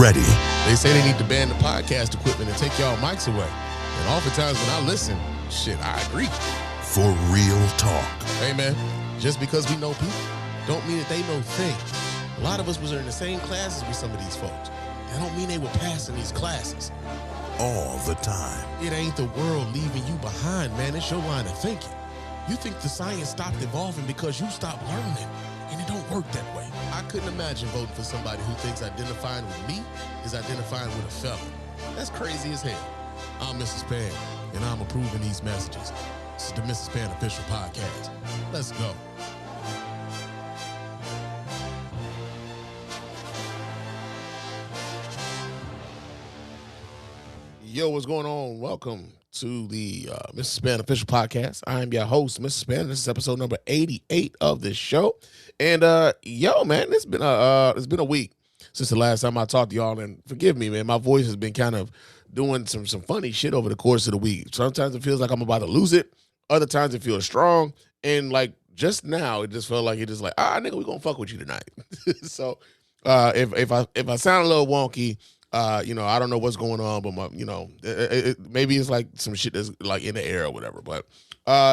ready. They say they need to ban the podcast equipment and take y'all mics away. And oftentimes when I listen, shit, I agree. For real talk. Hey, man, just because we know people don't mean that they know things. A lot of us was in the same classes with some of these folks. That don't mean they were passing these classes. All the time. It ain't the world leaving you behind, man. It's your line of thinking. You think the science stopped evolving because you stopped learning, and it don't work that way. I couldn't imagine voting for somebody who thinks identifying with me is identifying with a felon. That's crazy as hell. I'm Mrs. Spann, and I'm approving these messages. This is the Mrs. Spann Official Podcast. Let's go. Yo, what's going on? Welcome to the Mrs. Spann Official Podcast. I am your host, Mrs. Spann. This is episode number 88 of this show. And yo, man, it's been a week since the last time I talked to y'all. And forgive me, man, my voice has been kind of doing some funny shit over the course of the week. Sometimes it feels like I'm about to lose it. Other times it feels strong. And like just now, it just felt like nigga, we gonna fuck with you tonight. So if I sound a little wonky, I don't know what's going on, but maybe it's like some shit that's like in the air or whatever. But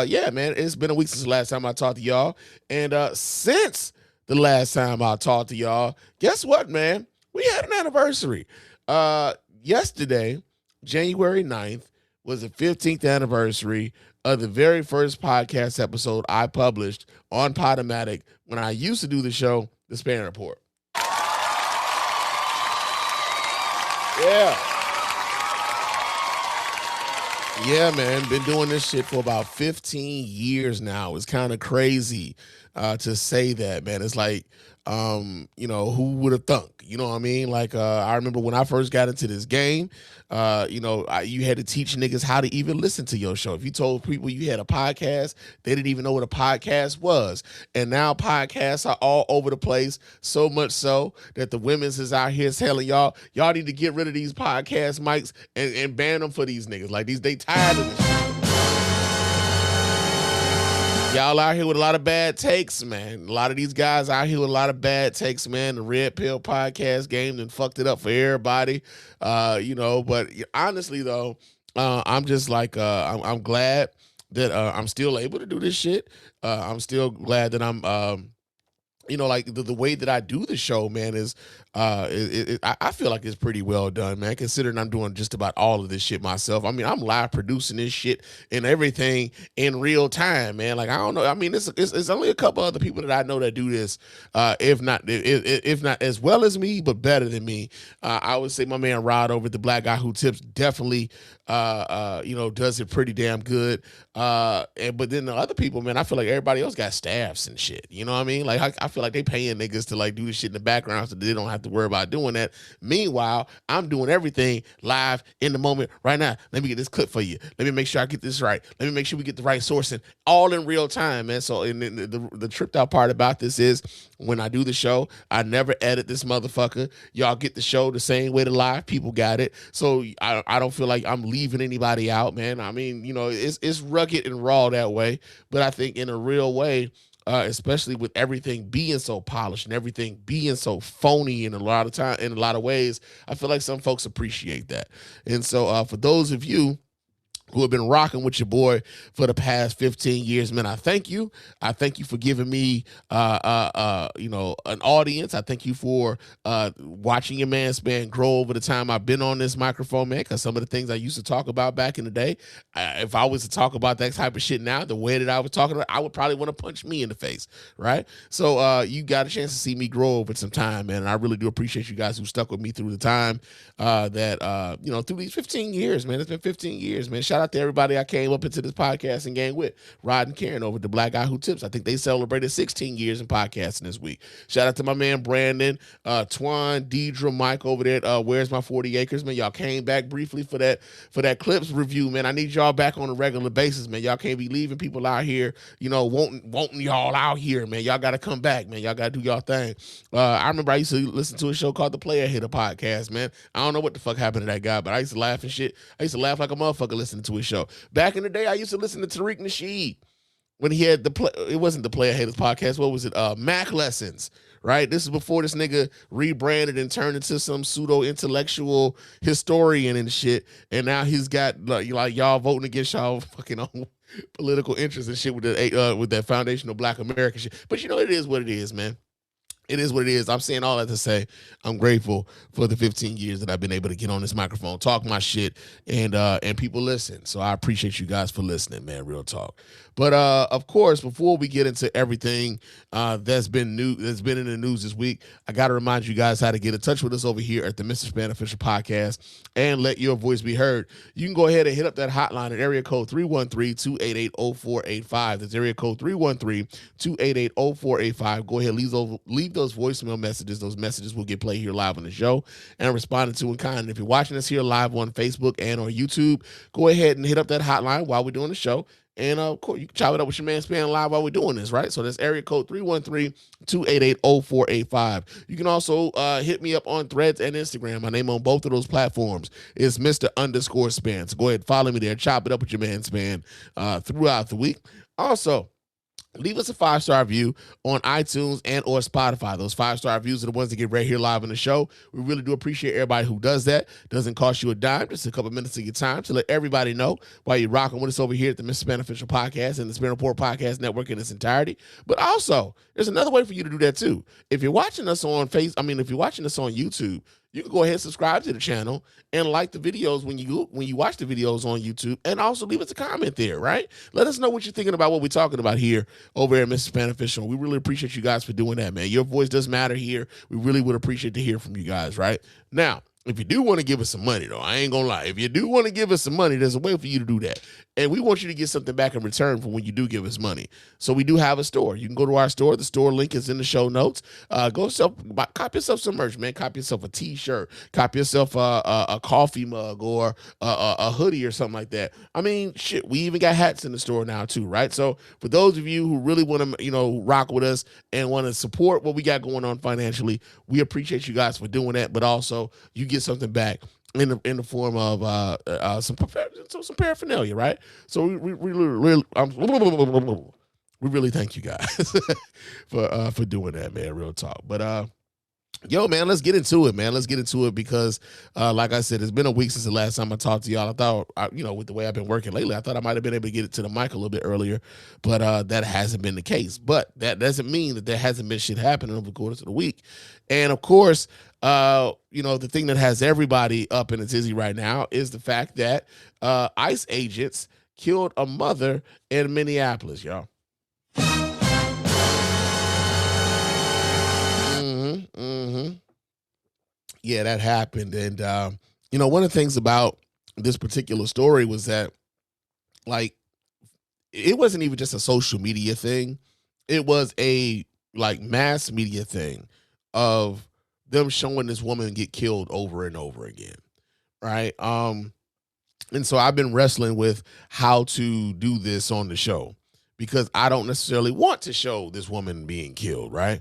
yeah, man, it's been a week since the last time I talked to y'all. And since the last time I talked to y'all, guess what, man? We had an anniversary. Yesterday, January 9th, was the 15th anniversary of the very first podcast episode I published on Podomatic when I used to do the show, The Spann Report. Yeah, man. Been doing this shit for about 15 years now. It's kind of crazy to say that, man. It's like, who would have thunk? You know what I mean? Like, I remember when I first got into this game, you had to teach niggas how to even listen to your show. If you told people you had a podcast, they didn't even know what a podcast was. And now podcasts are all over the place, so much so that the women's is out here telling y'all need to get rid of these podcast mics and ban them for these niggas. Like, they tired of this shit. Y'all out here with a lot of bad takes, man. A lot of these guys out here with a lot of bad takes, man. The Red Pill podcast game done fucked it up for everybody, But honestly, though, I'm just like, I'm glad that I'm still able to do this shit. I'm still glad that I'm, like the way that I do the show, man, is I feel like it's pretty well done, man, considering I'm doing just about all of this shit myself. I mean, I'm live producing this shit and everything in real time, man. Like, I don't know. I mean, it's only a couple other people that I know that do this, if not as well as me, but better than me. I would say my man Rod over at the Black Guy Who Tips definitely, does it pretty damn good. But then the other people, man, I feel like everybody else got staffs and shit. You know what I mean? Like, I feel like they paying niggas to like do this shit in the background so they don't have to worry about doing that. Meanwhile, I'm doing everything live in the moment right now. Let me get this clip for you. Let me make sure I get this right. Let me make sure we get the right sourcing all in real time, man. So and the tripped out part about this is when I do the show, I never edit this motherfucker. Y'all get the show the same way the live people got it. So I don't feel like I'm leaving anybody out, man. I mean, it's rugged and raw that way, but I think in a real way, especially with everything being so polished and everything being so phony in a lot of ways, I feel like some folks appreciate that. And so for those of you who have been rocking with your boy for the past 15 years, man, I thank you. I thank you for giving me, an audience. I thank you for watching your man Spann grow over the time I've been on this microphone, man, because some of the things I used to talk about back in the day, if I was to talk about that type of shit now, the way that I was talking about, I would probably want to punch me in the face, right? So you got a chance to see me grow over some time, man, and I really do appreciate you guys who stuck with me through the time through these 15 years, man. It's been 15 years, man. Shout out to everybody I came up into this podcasting game with. Rod and Karen over at the Black Guy Who Tips. I think they celebrated 16 years in podcasting this week. Shout out to my man Brandon, Twan, Deidre, Mike over there at Where's My 40 Acres, man. Y'all came back briefly for that clips review, man. I need y'all back on a regular basis, man. Y'all can't be leaving people out here, wanting y'all out here, man. Y'all got to come back, man. Y'all got to do y'all thing. I remember I used to listen to a show called The Player Hitter Podcast, man. I don't know what the fuck happened to that guy, but I used to laugh and shit. I used to laugh like a motherfucker listening to his show. Back in the day, I used to listen to Tariq Nasheed when he had it wasn't the Player Haters Podcast. What was it? Mac Lessons, right? This is before this nigga rebranded and turned into some pseudo intellectual historian and shit. And now he's got like y'all voting against y'all fucking own political interests and shit with that foundational Black American shit. But you know, it is what it is, man. It is what it is. I'm saying all that to say I'm grateful for the 15 years that I've been able to get on this microphone, talk my shit, and people listen. So I appreciate you guys for listening, man. Real talk. But of course, before we get into everything that's been in the news this week, I got to remind you guys how to get in touch with us over here at the Mr. Spann Official Podcast and let your voice be heard. You can go ahead and hit up that hotline at area code 313-288-0485. That's area code 313-288-0485. Go ahead, leave those voicemail messages. Those messages will get played here live on the show and responded to in kind. And if you're watching us here live on Facebook and on YouTube, go ahead and hit up that hotline while we're doing the show. And of course, you can chop it up with your man Spann live while we're doing this, right? So that's area code 313-288-0485. You can also hit me up on Threads and Instagram. My name on both of those platforms is Mr._Spann. So go ahead and follow me there. Chop it up with your man Spann throughout the week. Also, leave us a 5-star review on iTunes and or Spotify. Those 5-star reviews are the ones that get right here live on the show. We really do appreciate everybody who does that. Doesn't cost you a dime, just a couple minutes of your time to let everybody know why you're rocking with us over here at the Mr. Spann Official Podcast and the Spann Report Podcast Network in its entirety. But also, there's another way for you to do that too. If you're watching us on if you're watching us on YouTube, you can go ahead and subscribe to the channel and like the videos when you watch the videos on YouTube, and also leave us a comment there, right? Let us know what you're thinking about what we're talking about here over at Mr. Spann Official. We really appreciate you guys for doing that, man. Your voice does matter here. We really would appreciate to hear from you guys, right? Now, if you do want to give us some money, though, I ain't gonna lie. If you do want to give us some money, there's a way for you to do that. And we want you to get something back in return for when you do give us money. So we do have a store. You can go to our store. The store link is in the show notes. Cop yourself some merch, man. Cop yourself a t-shirt. Cop yourself a coffee mug or a hoodie or something like that. I mean, shit, we even got hats in the store now too, right? So for those of you who really want to, rock with us and want to support what we got going on financially, we appreciate you guys for doing that. But also, you get something back in the form of some paraphernalia, right? So we really thank you guys for doing that, man. Real talk. But yo, man, let's get into it, man. Let's get into it because, like I said, it's been a week since the last time I talked to y'all. I thought, with the way I've been working lately, I thought I might have been able to get it to the mic a little bit earlier, but that hasn't been the case. But that doesn't mean that there hasn't been shit happening over the course of the week. And of course, the thing that has everybody up in a tizzy right now is the fact that ICE agents killed a mother in Minneapolis, y'all. Yeah, that happened. And, one of the things about this particular story was that, like, it wasn't even just a social media thing. It was a, mass media thing of them showing this woman get killed over and over again, right? And so I've been wrestling with how to do this on the show because I don't necessarily want to show this woman being killed, right?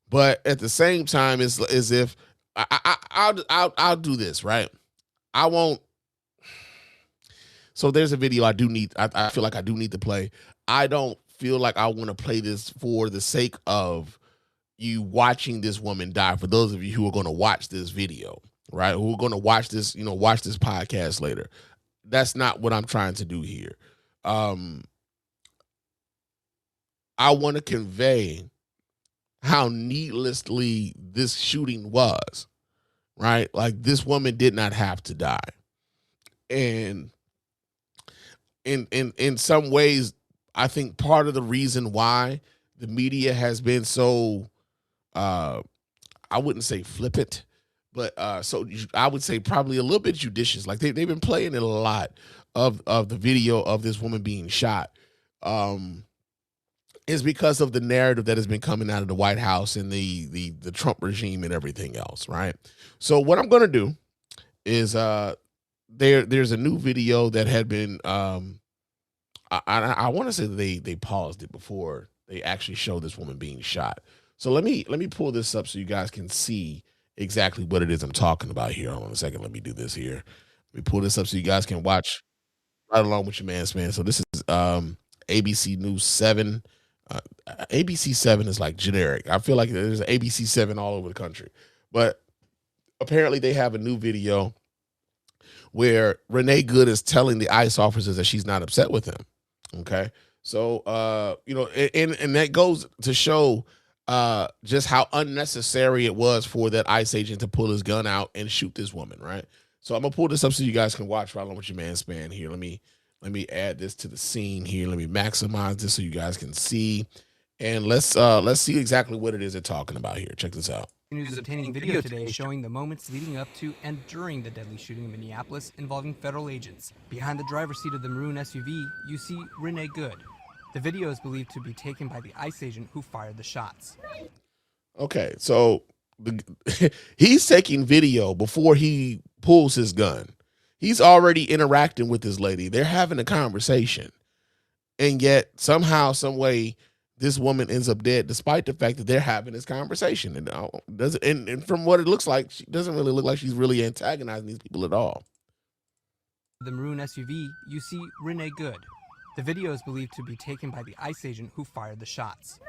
But at the same time, it's as if I'll do this, right? I won't. So there's a video I feel like I do need to play. I don't feel like I want to play this for the sake of you watching this woman die. For those of you who are going to watch this video, right? Who are going to watch this, watch this podcast later. That's not what I'm trying to do here. I want to convey how needlessly this shooting was, right? Like, this woman did not have to die. And in some ways, I think part of the reason why the media has been so, I wouldn't say flippant, but so I would say probably a little bit judicious. Like they've been playing it a lot of the video of this woman being shot. Is because of the narrative that has been coming out of the White House and the Trump regime and everything else, right? So what I'm going to do is there's a new video that had been I want to say that they paused it before they actually showed this woman being shot. So let me pull this up so you guys can see exactly what it is I'm talking about here. Hold on a second. Let me do this here. Let me pull this up so you guys can watch right along with your man. So this is ABC News 7. ABC7 is like generic. I feel like there's an ABC7 all over the country, but apparently they have a new video where Renee Good is telling the ICE officers that she's not upset with him. Okay. So, and that goes to show just how unnecessary it was for that ICE agent to pull his gun out and shoot this woman. Right. So I'm gonna pull this up so you guys can watch right along with your man Spann here. Let me add this to the scene here. Let me maximize this so you guys can see. And let's see exactly what it is they're talking about here. Check this out. News is obtaining video today showing the moments leading up to and during the deadly shooting in Minneapolis involving federal agents. Behind the driver's seat of the maroon SUV, you see Renee Good. The video is believed to be taken by the ICE agent who fired the shots. Okay, so he's taking video before he pulls his gun. He's already interacting with this lady. They're having a conversation. And yet, somehow, some way, this woman ends up dead, despite the fact that they're having this conversation. And from what it looks like, she doesn't really look like she's really antagonizing these people at all. The maroon SUV, you see Renee Good. The video is believed to be taken by the ICE agent who fired the shots.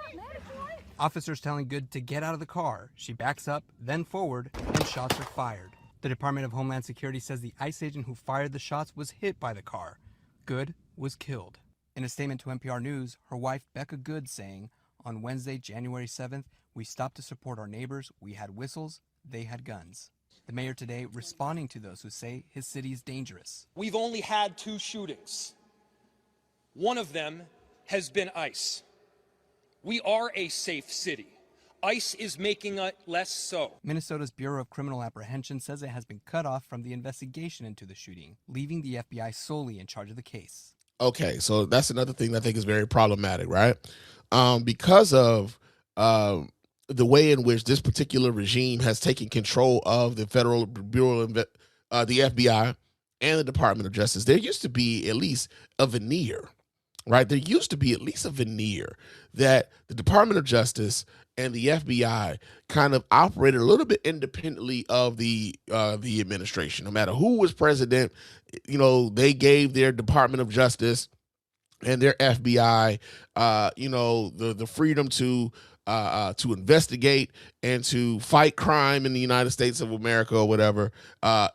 Officers telling Good to get out of the car. She backs up, then forward, and shots are fired. The Department of Homeland Security says the ICE agent who fired the shots was hit by the car. Good was killed. In a statement to NPR News, her wife Becca Good saying, on Wednesday, January 7th, we stopped to support our neighbors. We had whistles. They had guns. The mayor today responding to those who say his city is dangerous. We've only had 2 shootings. One of them has been ICE. We are a safe city. ICE is making it less so. Minnesota's Bureau of Criminal Apprehension says it has been cut off from the investigation into the shooting, leaving the FBI solely in charge of the case. Okay, so that's another thing that I think is very problematic, right? Because of the way in which this particular regime has taken control of the Federal Bureau of the FBI and the Department of Justice, there used to be at least a veneer, right? There used to be at least a veneer that the Department of Justice and the FBI kind of operated a little bit independently of the administration. No matter who was president, they gave their Department of Justice and their FBI, the freedom to investigate and to fight crime in the United States of America or whatever,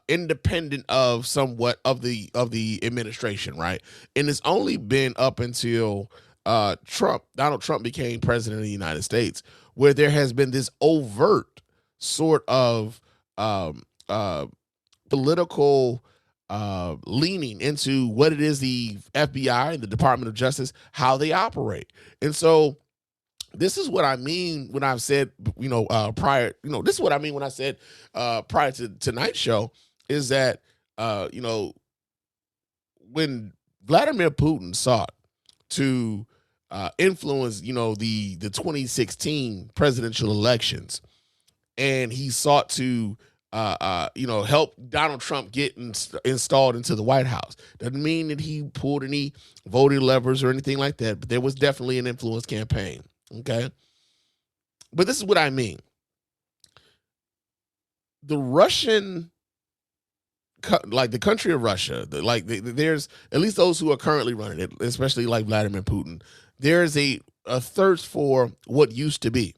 independent of somewhat of the administration, right? And it's only been up until Donald Trump became president of the United States, where there has been this overt sort of political leaning into what it is the FBI and the Department of Justice, how they operate. And so this is what I mean when I've said, prior, this is what I mean when I said prior to tonight's show is that, when Vladimir Putin sought to influence, the 2016 presidential elections, and he sought to, help Donald Trump get installed into the White House. Doesn't mean that he pulled any voting levers or anything like that, but there was definitely an influence campaign. Okay. But this is what I mean. The Russian, like the country of Russia, there's at least those who are currently running it, especially like Vladimir Putin. There's a thirst for what used to be,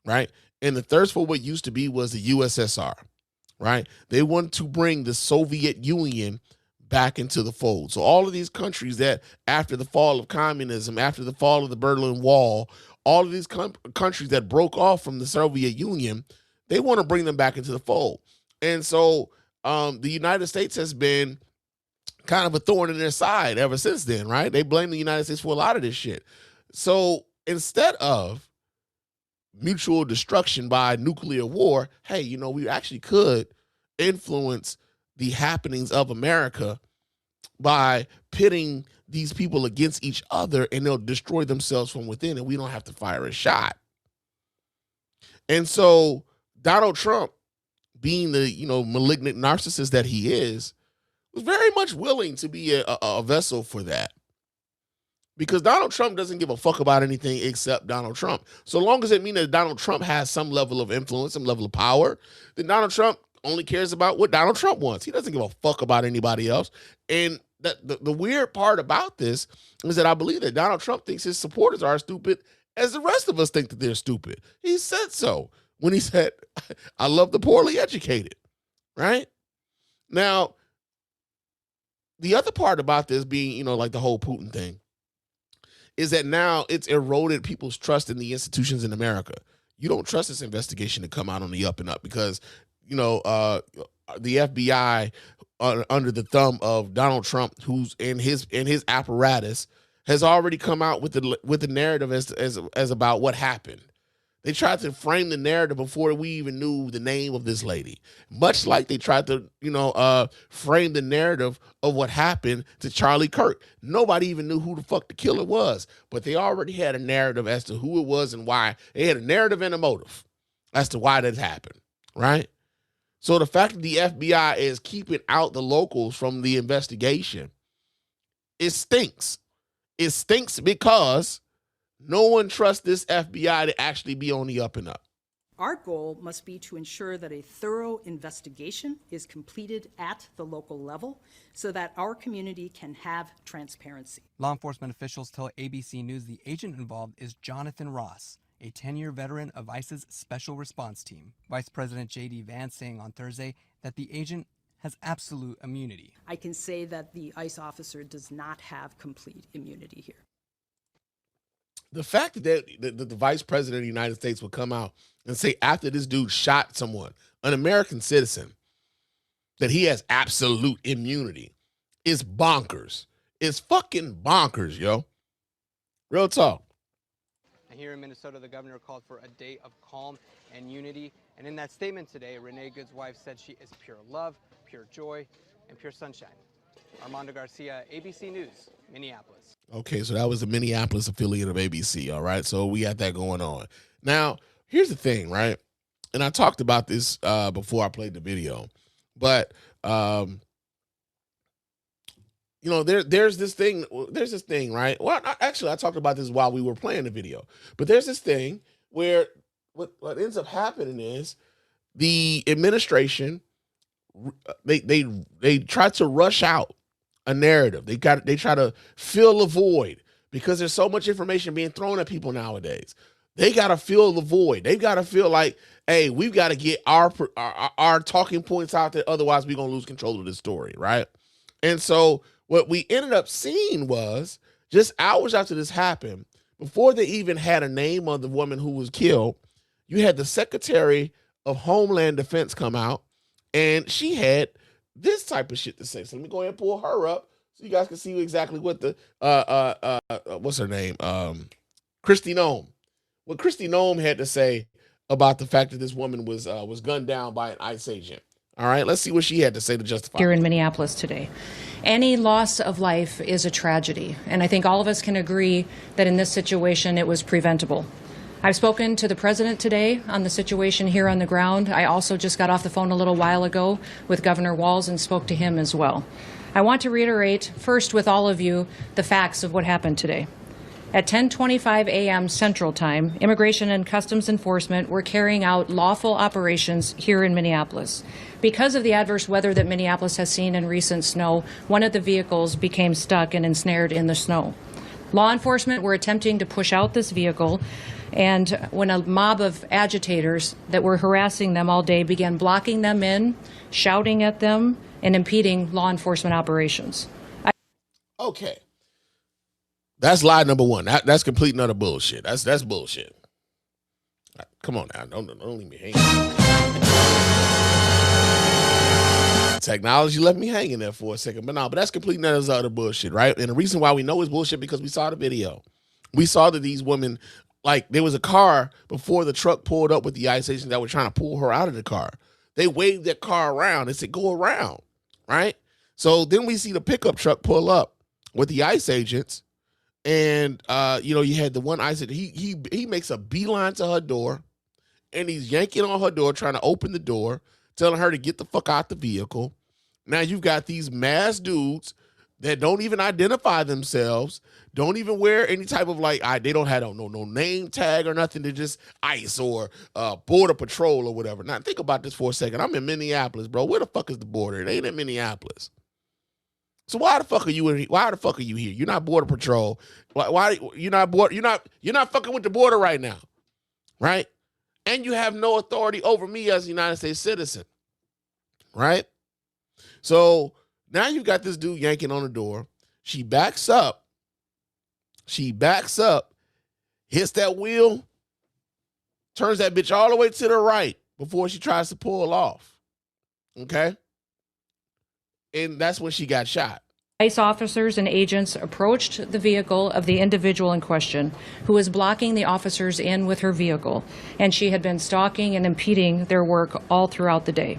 right? And the thirst for what used to be was the USSR, right? They want to bring the Soviet Union back into the fold. So all of these countries that after the fall of communism, after the fall of the Berlin Wall, all of these countries that broke off from the Soviet Union, they want to bring them back into the fold. And so the United States has been kind of a thorn in their side ever since then, right? They blame the United States for a lot of this shit. So instead of mutual destruction by nuclear war, hey, we actually could influence the happenings of America by pitting these people against each other, and they'll destroy themselves from within, and we don't have to fire a shot. And so Donald Trump, being the malignant narcissist that he is, was very much willing to be a vessel for that. Because Donald Trump doesn't give a fuck about anything except Donald Trump. So long as it means that Donald Trump has some level of influence, some level of power, then Donald Trump only cares about what Donald Trump wants. He doesn't give a fuck about anybody else. And the weird part about this is that I believe that Donald Trump thinks his supporters are as stupid as the rest of us think that they're stupid. He said so when he said, I love the poorly educated, right? Now, the other part about this being, like the whole Putin thing, is that now it's eroded people's trust in the institutions in America. You don't trust this investigation to come out on the up and up because, the FBI under the thumb of Donald Trump, who's in his apparatus, has already come out with the narrative as about what happened. They tried to frame the narrative before we even knew the name of this lady, much like they tried to, frame the narrative of what happened to Charlie Kirk. Nobody even knew who the fuck the killer was, but they already had a narrative as to who it was and why. They had a narrative and a motive as to why that happened, right? So the fact that the FBI is keeping out the locals from the investigation, it stinks. It stinks because no one trusts this FBI to actually be on the up and up. Our goal must be to ensure that a thorough investigation is completed at the local level so that our community can have transparency. Law enforcement officials tell ABC News the agent involved is Jonathan Ross, a 10-year veteran of ICE's Special Response Team. Vice President J.D. Vance saying on Thursday that the agent has absolute immunity. I can say that the ICE officer does not have complete immunity here. The fact that the vice president of the United States would come out and say after this dude shot someone, an American citizen, that he has absolute immunity is bonkers. It's fucking bonkers, yo. Real talk. Here in Minnesota, the governor called for a day of calm and unity. And in that statement today, Renee Good's wife said she is pure love, pure joy, and pure sunshine. Armando Garcia, ABC News, Minneapolis. Okay, so that was the Minneapolis affiliate of ABC, all right? So we got that going on. Now, here's the thing, right? And I talked about this before I played the video. But, there's this thing, right? Well, I talked about this while we were playing the video. But there's this thing where what ends up happening is the administration, they try to rush out a narrative. They try to fill a void because there's so much information being thrown at people nowadays. They got to fill the void. They've got to feel like, hey, we've got to get our talking points out there. Otherwise, we're going to lose control of this story, right? And so what we ended up seeing was just hours after this happened, before they even had a name of the woman who was killed, you had the Secretary of Homeland Defense come out, and she had this type of shit to say. So let me go ahead and pull her up so you guys can see exactly what the what's her name? Kristi Noem. What Kristi Noem had to say about the fact that this woman was gunned down by an ICE agent. All right, let's see what she had to say to justify here in Minneapolis today. Any loss of life is a tragedy, and I think all of us can agree that in this situation it was preventable. I've spoken to the president today on the situation here on the ground. I also just got off the phone a little while ago with Governor Walz and spoke to him as well. I want to reiterate first with all of you the facts of what happened today. At 10:25 a.m. Central Time, Immigration and Customs Enforcement were carrying out lawful operations here in Minneapolis. Because of the adverse weather that Minneapolis has seen in recent snow, one of the vehicles became stuck and ensnared in the snow. Law enforcement were attempting to push out this vehicle, and when a mob of agitators that were harassing them all day began blocking them in, shouting at them, and impeding law enforcement operations. Okay. That's lie number one. That's complete and utter bullshit. That's bullshit. Come on now. Don't leave me hanging. Technology left me hanging there for a second. But that's complete and utter bullshit, right? And the reason why we know it's bullshit because we saw the video. We saw that these women, like, there was a car before the truck pulled up with the ICE agents that were trying to pull her out of the car. They waved that car around. They said, go around, right? So then we see the pickup truck pull up with the ICE agents. And, you had the one ICE agent. He makes a beeline to her door, and he's yanking on her door, trying to open the door, telling her to get the fuck out the vehicle. Now you've got these masked dudes that don't even identify themselves, don't even wear any type of they don't have no name tag or nothing. They're just ICE or Border Patrol or whatever. Now think about this for a second. I'm in Minneapolis, bro. Where the fuck is the border? It ain't in Minneapolis. So why the fuck are you here? You're not Border Patrol. Why you're not board? You're not fucking with the border right now, right? And you have no authority over me as a United States citizen, right? So now you've got this dude yanking on the door. She backs up. Hits that wheel, turns that bitch all the way to the right before she tries to pull off. Okay? And that's when she got shot. ICE officers and agents approached the vehicle of the individual in question, who was blocking the officers in with her vehicle, and she had been stalking and impeding their work all throughout the day.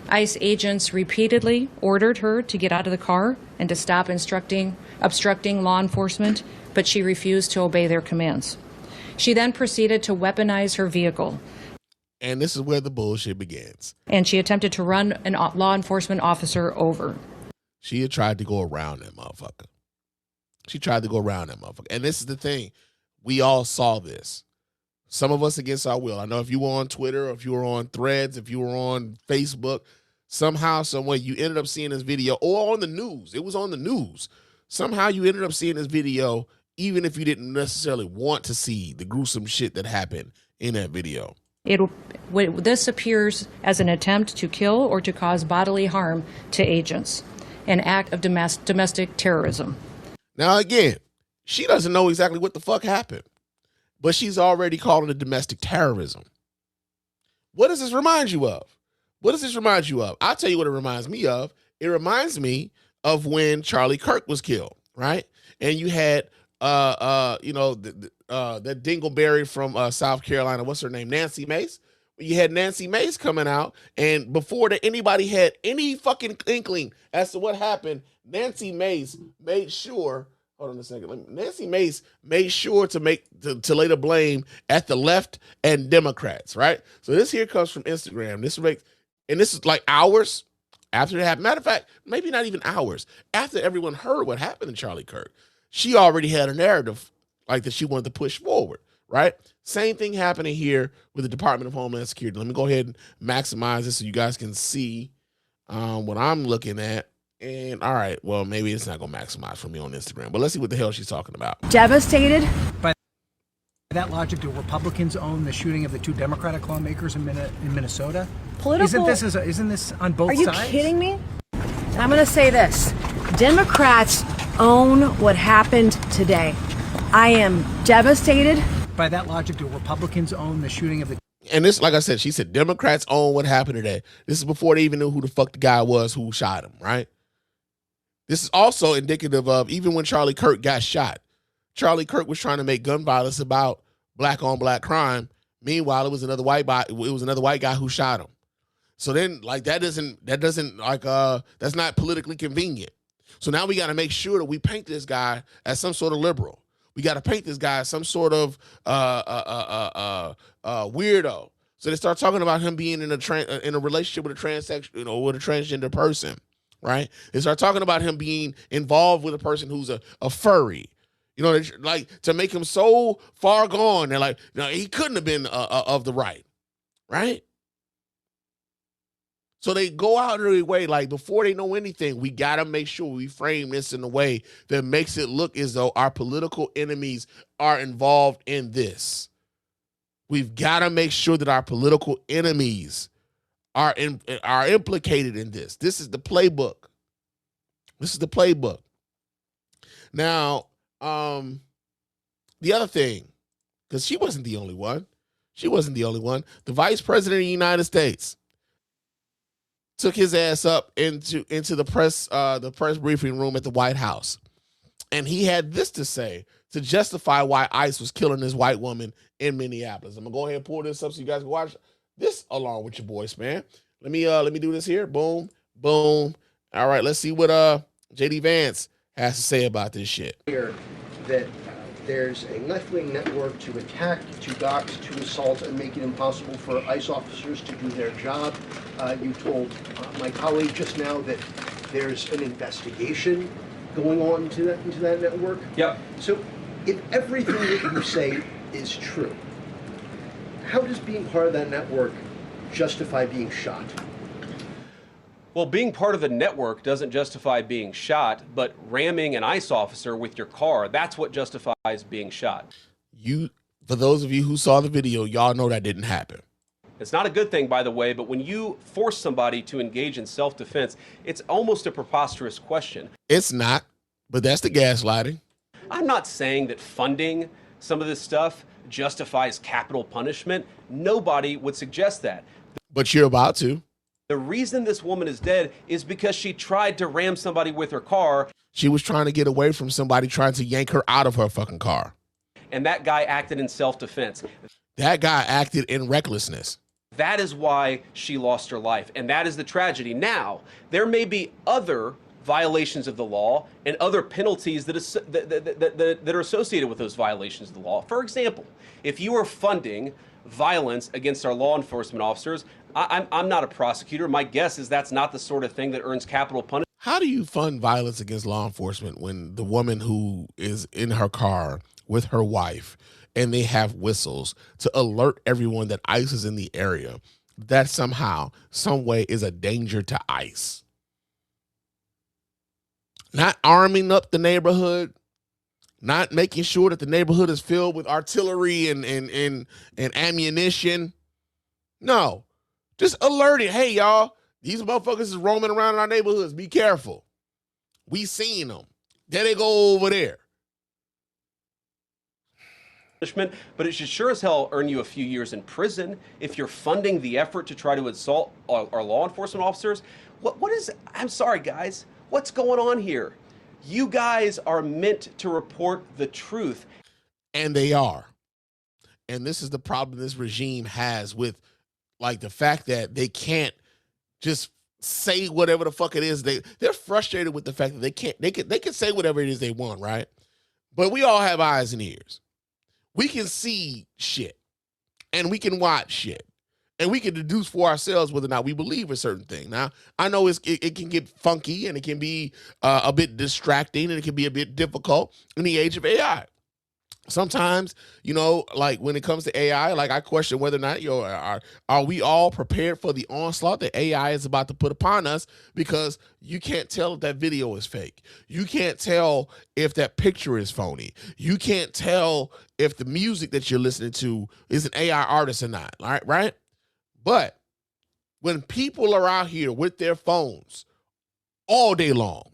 ICE agents repeatedly ordered her to get out of the car and to stop obstructing law enforcement, but she refused to obey their commands. She then proceeded to weaponize her vehicle. And this is where the bullshit begins. And she attempted to run a law enforcement officer over. She had tried to go around that motherfucker. And this is the thing. We all saw this. Some of us against our will. I know if you were on Twitter, or if you were on Threads, if you were on Facebook, somehow, some way, you ended up seeing this video, or on the news. It was on the news. Somehow you ended up seeing this video, even if you didn't necessarily want to see the gruesome shit that happened in that video. This appears as an attempt to kill or to cause bodily harm to agents, an act of domestic terrorism. Now, again, she doesn't know exactly what the fuck happened, but she's already calling it domestic terrorism. What does this remind you of? I'll tell you what it reminds me of. It reminds me of when Charlie Kirk was killed, right? And you had, that dingleberry from South Carolina, what's her name? Nancy Mace. You had Nancy Mace coming out, and before anybody had any fucking inkling as to what happened, Nancy Mace made sure. Hold on a second. Nancy Mace made sure to lay the blame at the left and Democrats, right? So this here comes from Instagram. This is like hours after it happened. Matter of fact, maybe not even hours after everyone heard what happened to Charlie Kirk. She already had a narrative like that she wanted to push forward, right? Same thing happening here with the Department of Homeland Security. Let me go ahead and maximize this so you guys can see what I'm looking at. And all right, well, maybe it's not going to maximize for me on Instagram, but let's see what the hell she's talking about. Devastated. By that logic, do Republicans own the shooting of the two Democratic lawmakers in Minnesota? Political. Isn't this on both sides? Are you kidding me? I'm going to say this. Democrats own what happened today. I am devastated. By that logic, do Republicans own the shooting of the... And this, like I said, she said Democrats own what happened today. This is before they even knew who the fuck the guy was who shot him, right? This is also indicative of even when Charlie Kirk got shot. Charlie Kirk was trying to make gun violence about black on black crime. Meanwhile, it was another white guy who shot him. So then, like, that's not politically convenient. So now we got to make sure that we paint this guy as some sort of liberal. We got to paint this guy as some sort of weirdo. So they start talking about him being in a relationship with a transsexual, with a transgender person, right? They start talking about him being involved with a person who's a furry. Like, to make him so far gone, they're like, no, he couldn't have been of the right? So they go out of their way, like, before they know anything, we got to make sure we frame this in a way that makes it look as though our political enemies are involved in this. We've got to make sure that our political enemies are implicated in this. This is the playbook. Now, the other thing, because she wasn't the only one. The vice president of the United States took his ass up into the press briefing room at the White House. And he had this to say to justify why ICE was killing this white woman in Minneapolis. I'm going to go ahead and pull this up so you guys can watch this along with your boy, Spann. Let me do this here. Boom, boom. All right, let's see what JD Vance has to say about this shit. Here that there's a left-wing network to attack, to dox, to assault, and make it impossible for ICE officers to do their job. You told my colleague just now that there's an investigation going on into that network. Yep. So if everything that you say is true, how does being part of that network justify being shot? Well, being part of the network doesn't justify being shot, but ramming an ICE officer with your car, that's what justifies being shot. For those of you who saw the video, y'all know that didn't happen. It's not a good thing, by the way, but when you force somebody to engage in self-defense, it's almost a preposterous question. It's not, but that's the gaslighting. I'm not saying that funding some of this stuff justifies capital punishment. Nobody would suggest that. But you're about to. The reason this woman is dead is because she tried to ram somebody with her car. She was trying to get away from somebody trying to yank her out of her fucking car. And that guy acted in self-defense. That guy acted in recklessness. That is why she lost her life. And that is the tragedy. Now, there may be other violations of the law and other penalties that are associated with those violations of the law. For example, if you are funding violence against our law enforcement officers, I'm not a prosecutor. My guess is that's not the sort of thing that earns capital punishment. How do you fund violence against law enforcement when the woman who is in her car with her wife and they have whistles to alert everyone that ICE is in the area, that somehow, some way is a danger to ICE? Not arming up the neighborhood, not making sure that the neighborhood is filled with artillery and ammunition. No, just alerting. Hey, y'all, these motherfuckers is roaming around in our neighborhoods. Be careful. We seen them. There they go over there. But it should sure as hell earn you a few years in prison if you're funding the effort to try to assault our law enforcement officers. What is, I'm sorry, guys, what's going on here? You guys are meant to report the truth. And they are. And this is the problem this regime has with, like, the fact that they can't just say whatever the fuck it is. They're frustrated with the fact that they can say whatever it is they want, right? But we all have eyes and ears. We can see shit, and we can watch shit, and we can deduce for ourselves whether or not we believe a certain thing. Now, I know it can get funky, and it can be a bit distracting, and it can be a bit difficult in the age of AI. Sometimes, you know, like when it comes to AI, like I question whether or not are we all prepared for the onslaught that AI is about to put upon us, because you can't tell if that video is fake. You can't tell if that picture is phony. You can't tell if the music that you're listening to is an AI artist or not, right? But when people are out here with their phones all day long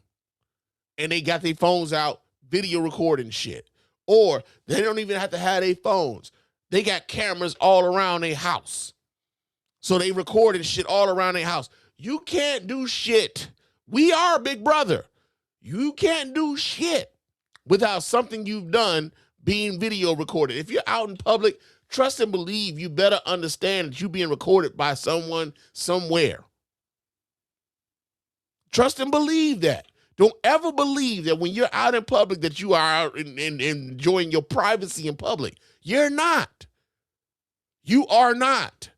and they got their phones out video recording shit, or they don't even have to have their phones. They got cameras all around their house. So they recording shit all around their house. You can't do shit. We are Big Brother. You can't do shit without something you've done being video recorded. If you're out in public, trust and believe you better understand that you're being recorded by someone somewhere. Trust and believe that. Don't ever believe that when you're out in public that you are out and enjoying your privacy in public. You're not. You are not.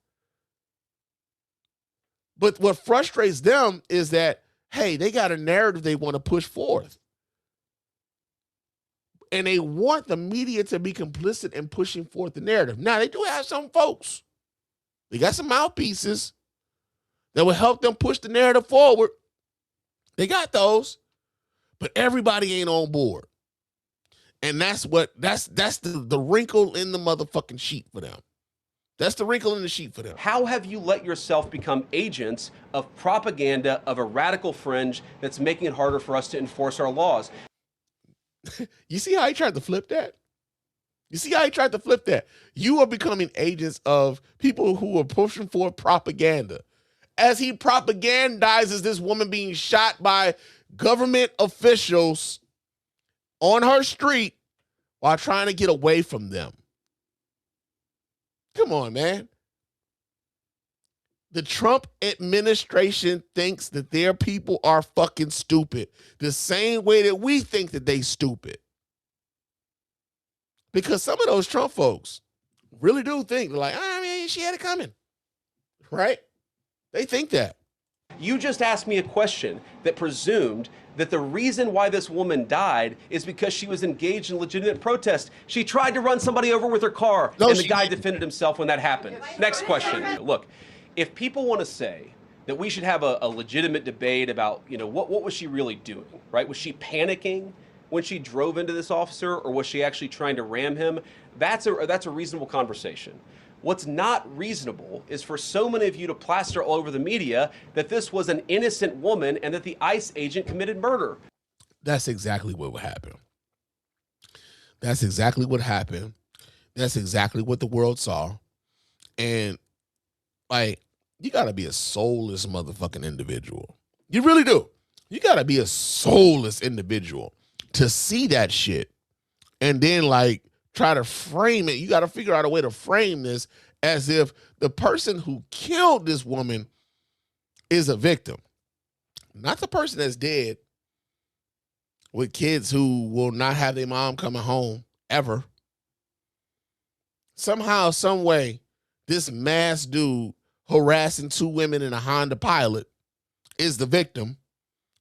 But what frustrates them is that, hey, they got a narrative they want to push forth. And they want the media to be complicit in pushing forth the narrative. Now, they do have some folks. They got some mouthpieces that will help them push the narrative forward. They got those. But everybody ain't on board. And that's the wrinkle in the motherfucking sheet for them. That's the wrinkle in the sheet for them. How have you let yourself become agents of propaganda of a radical fringe that's making it harder for us to enforce our laws? You see how he tried to flip that? You are becoming agents of people who are pushing for propaganda. As he propagandizes this woman being shot by government officials on her street while trying to get away from them. Come on, man. The Trump administration thinks that their people are fucking stupid, the same way that we think that they stupid. Because some of those Trump folks really do think, like, I mean, she had it coming, right? They think that. You just asked me a question that presumed that the reason why this woman died is because she was engaged in legitimate protest. She tried to run somebody over with her car, and the guy defended himself when that happened. Next question. Look, if people want to say that we should have a legitimate debate about, what was she really doing, right? Was she panicking when she drove into this officer, or was she actually trying to ram him? That's a reasonable conversation. What's not reasonable is for so many of you to plaster all over the media that this was an innocent woman and that the ICE agent committed murder. That's exactly what happened. That's exactly what happened. That's exactly what the world saw. And, like, you got to be a soulless motherfucking individual. You really do. You got to be a soulless individual to see that shit and then, like, try to frame it. You got to figure out a way to frame this as if the person who killed this woman is a victim, not the person that's dead with kids who will not have their mom coming home ever. Somehow, some way, this mass dude harassing two women in a Honda Pilot is the victim,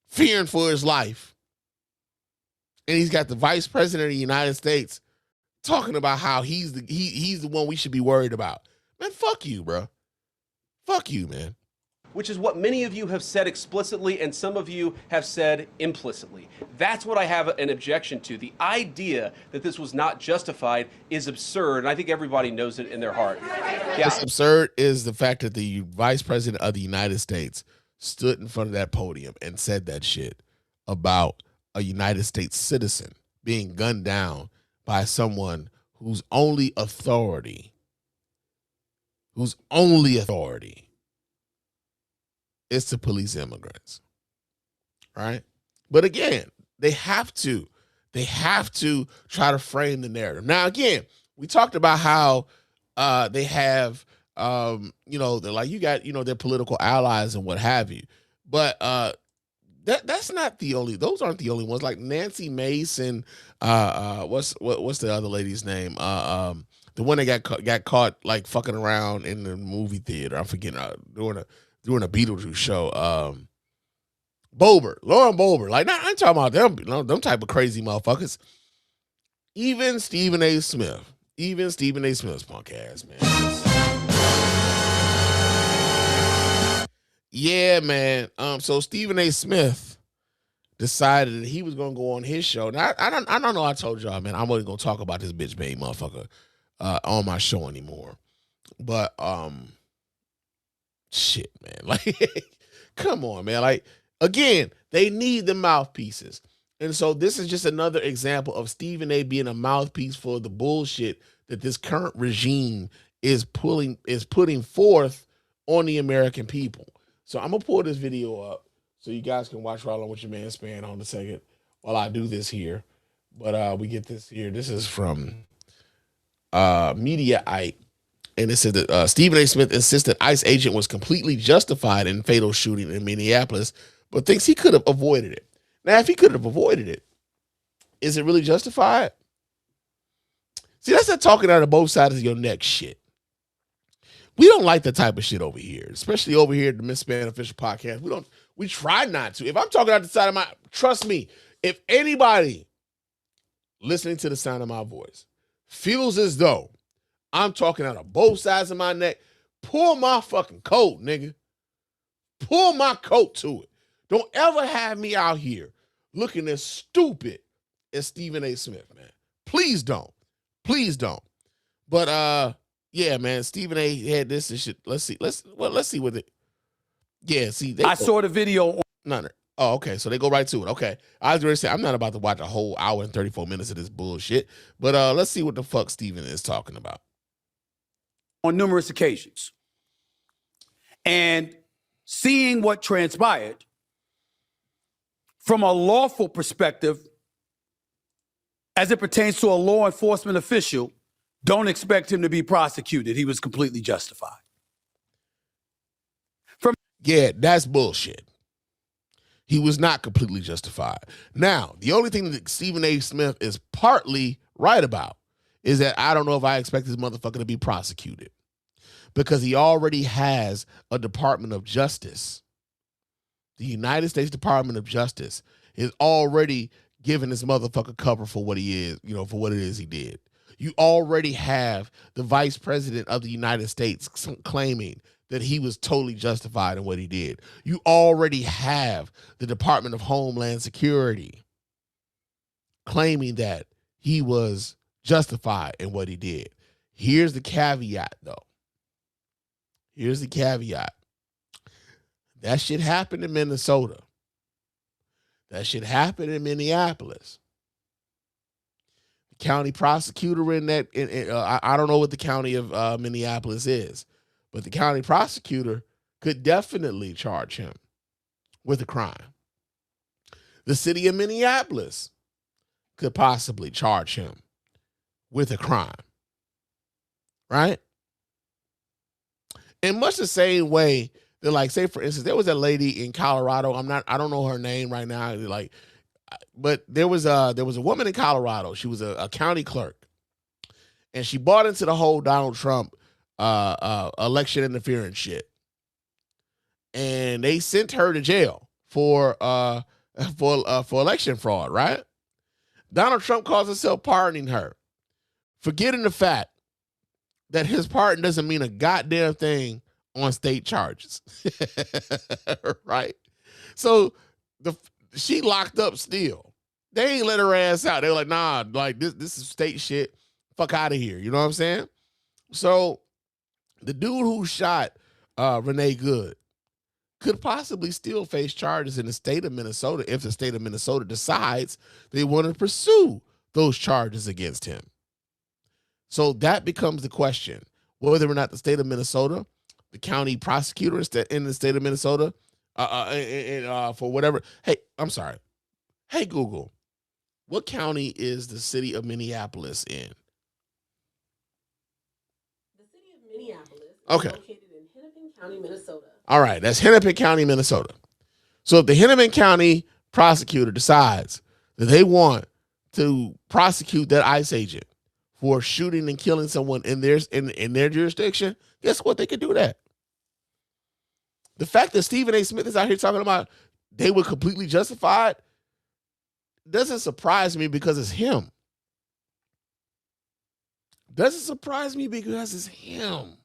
fearing for his life. And he's got the vice president of the United States talking about how he's the one we should be worried about. Man, fuck you, bro. Fuck you, man. Which is what many of you have said explicitly and some of you have said implicitly. That's what I have an objection to. The idea that this was not justified is absurd, and I think everybody knows it in their heart. Yeah. What's absurd is the fact that the vice president of the United States stood in front of that podium and said that shit about a United States citizen being gunned down by someone whose only authority is to police immigrants, right? But again, they have to try to frame the narrative. Now, again, we talked about how they have, they're like, you got, their political allies and what have you. But that's not the only, those aren't the only ones. Like Nancy Mason, what's the other lady's name? The one that got caught like fucking around in the movie theater. I'm forgetting, doing a Beetlejuice show. Lauren Boebert. Like, I ain't talking about them type of crazy motherfuckers. Even Stephen A. Smith's punk ass, man. Yeah, man. So Stephen A. Smith decided that he was gonna go on his show. Now, I don't know. I told y'all, man, I'm only gonna talk about this bitch made motherfucker on my show anymore. But shit, man. Like, come on, man. Like, again, they need the mouthpieces. And so this is just another example of Stephen A. being a mouthpiece for the bullshit that this current regime is putting forth on the American people. So I'm gonna pull this video up so you guys can watch right along with your man Spann on a second while I do this here. But we get this here. This is from Mediaite. And it said that Stephen A. Smith insisted ICE agent was completely justified in fatal shooting in Minneapolis, but thinks he could have avoided it. Now, if he could have avoided it, is it really justified? See, that's that talking out of both sides of your neck shit. We don't like that type of shit over here, especially over here at the Miss Spann Official Podcast. We try not to. If I'm talking out the side of my, trust me, if anybody listening to the sound of my voice feels as though I'm talking out of both sides of my neck, pull my fucking coat, nigga. Pull my coat to it. Don't ever have me out here looking as stupid as Stephen A. Smith, man. Please don't. Please don't. But yeah, man, Stephen A. had this and shit. Let's see what it. Yeah, see, I saw the video. No. Oh, okay. So they go right to it. Okay. I was going to say, I'm not about to watch a whole hour and 34 minutes of this bullshit. But let's see what the fuck Stephen is talking about. On numerous occasions. And seeing what transpired from a lawful perspective, as it pertains to a law enforcement official, don't expect him to be prosecuted. He was completely justified. Yeah, that's bullshit. He was not completely justified. Now, the only thing that Stephen A. Smith is partly right about is that I don't know if I expect this motherfucker to be prosecuted because he already has a Department of Justice. The United States Department of Justice is already giving this motherfucker cover for what he is, for what it is he did. You already have the Vice President of the United States claiming that he was totally justified in what he did. You already have the Department of Homeland Security claiming that he was justified in what he did. Here's the caveat, though. Here's the caveat. That shit happened in Minnesota. That shit happened in Minneapolis. The county prosecutor in that, I don't know what the county of Minneapolis is, but the county prosecutor could definitely charge him with a crime. The city of Minneapolis could possibly charge him with a crime. Right? In much the same way that, like, say for instance, there was a lady in Colorado. I don't know her name right now. Like, but there was a woman in Colorado. She was a county clerk, and she bought into the whole Donald Trump election interference shit. And they sent her to jail for election fraud, right? Donald Trump calls himself pardoning her, forgetting the fact that his pardon doesn't mean a goddamn thing on state charges. Right? So she locked up still. They ain't let her ass out. They were like, nah, like this is state shit. Fuck out of here. You know what I'm saying? So the dude who shot Renee Good could possibly still face charges in the state of Minnesota if the state of Minnesota decides they want to pursue those charges against him. So that becomes the question, whether or not the state of Minnesota, the county prosecutor in the state of Minnesota, for whatever. Hey, I'm sorry. Hey, Google, what county is the city of Minneapolis in? The city of Minneapolis is located in Hennepin County, Minnesota. All right, that's Hennepin County, Minnesota. So if the Hennepin County prosecutor decides that they want to prosecute that ICE agent for shooting and killing someone in their jurisdiction, guess what? They could do that. The fact that Stephen A. Smith is out here talking about they were completely justified doesn't surprise me because it's him. Doesn't surprise me because it's him.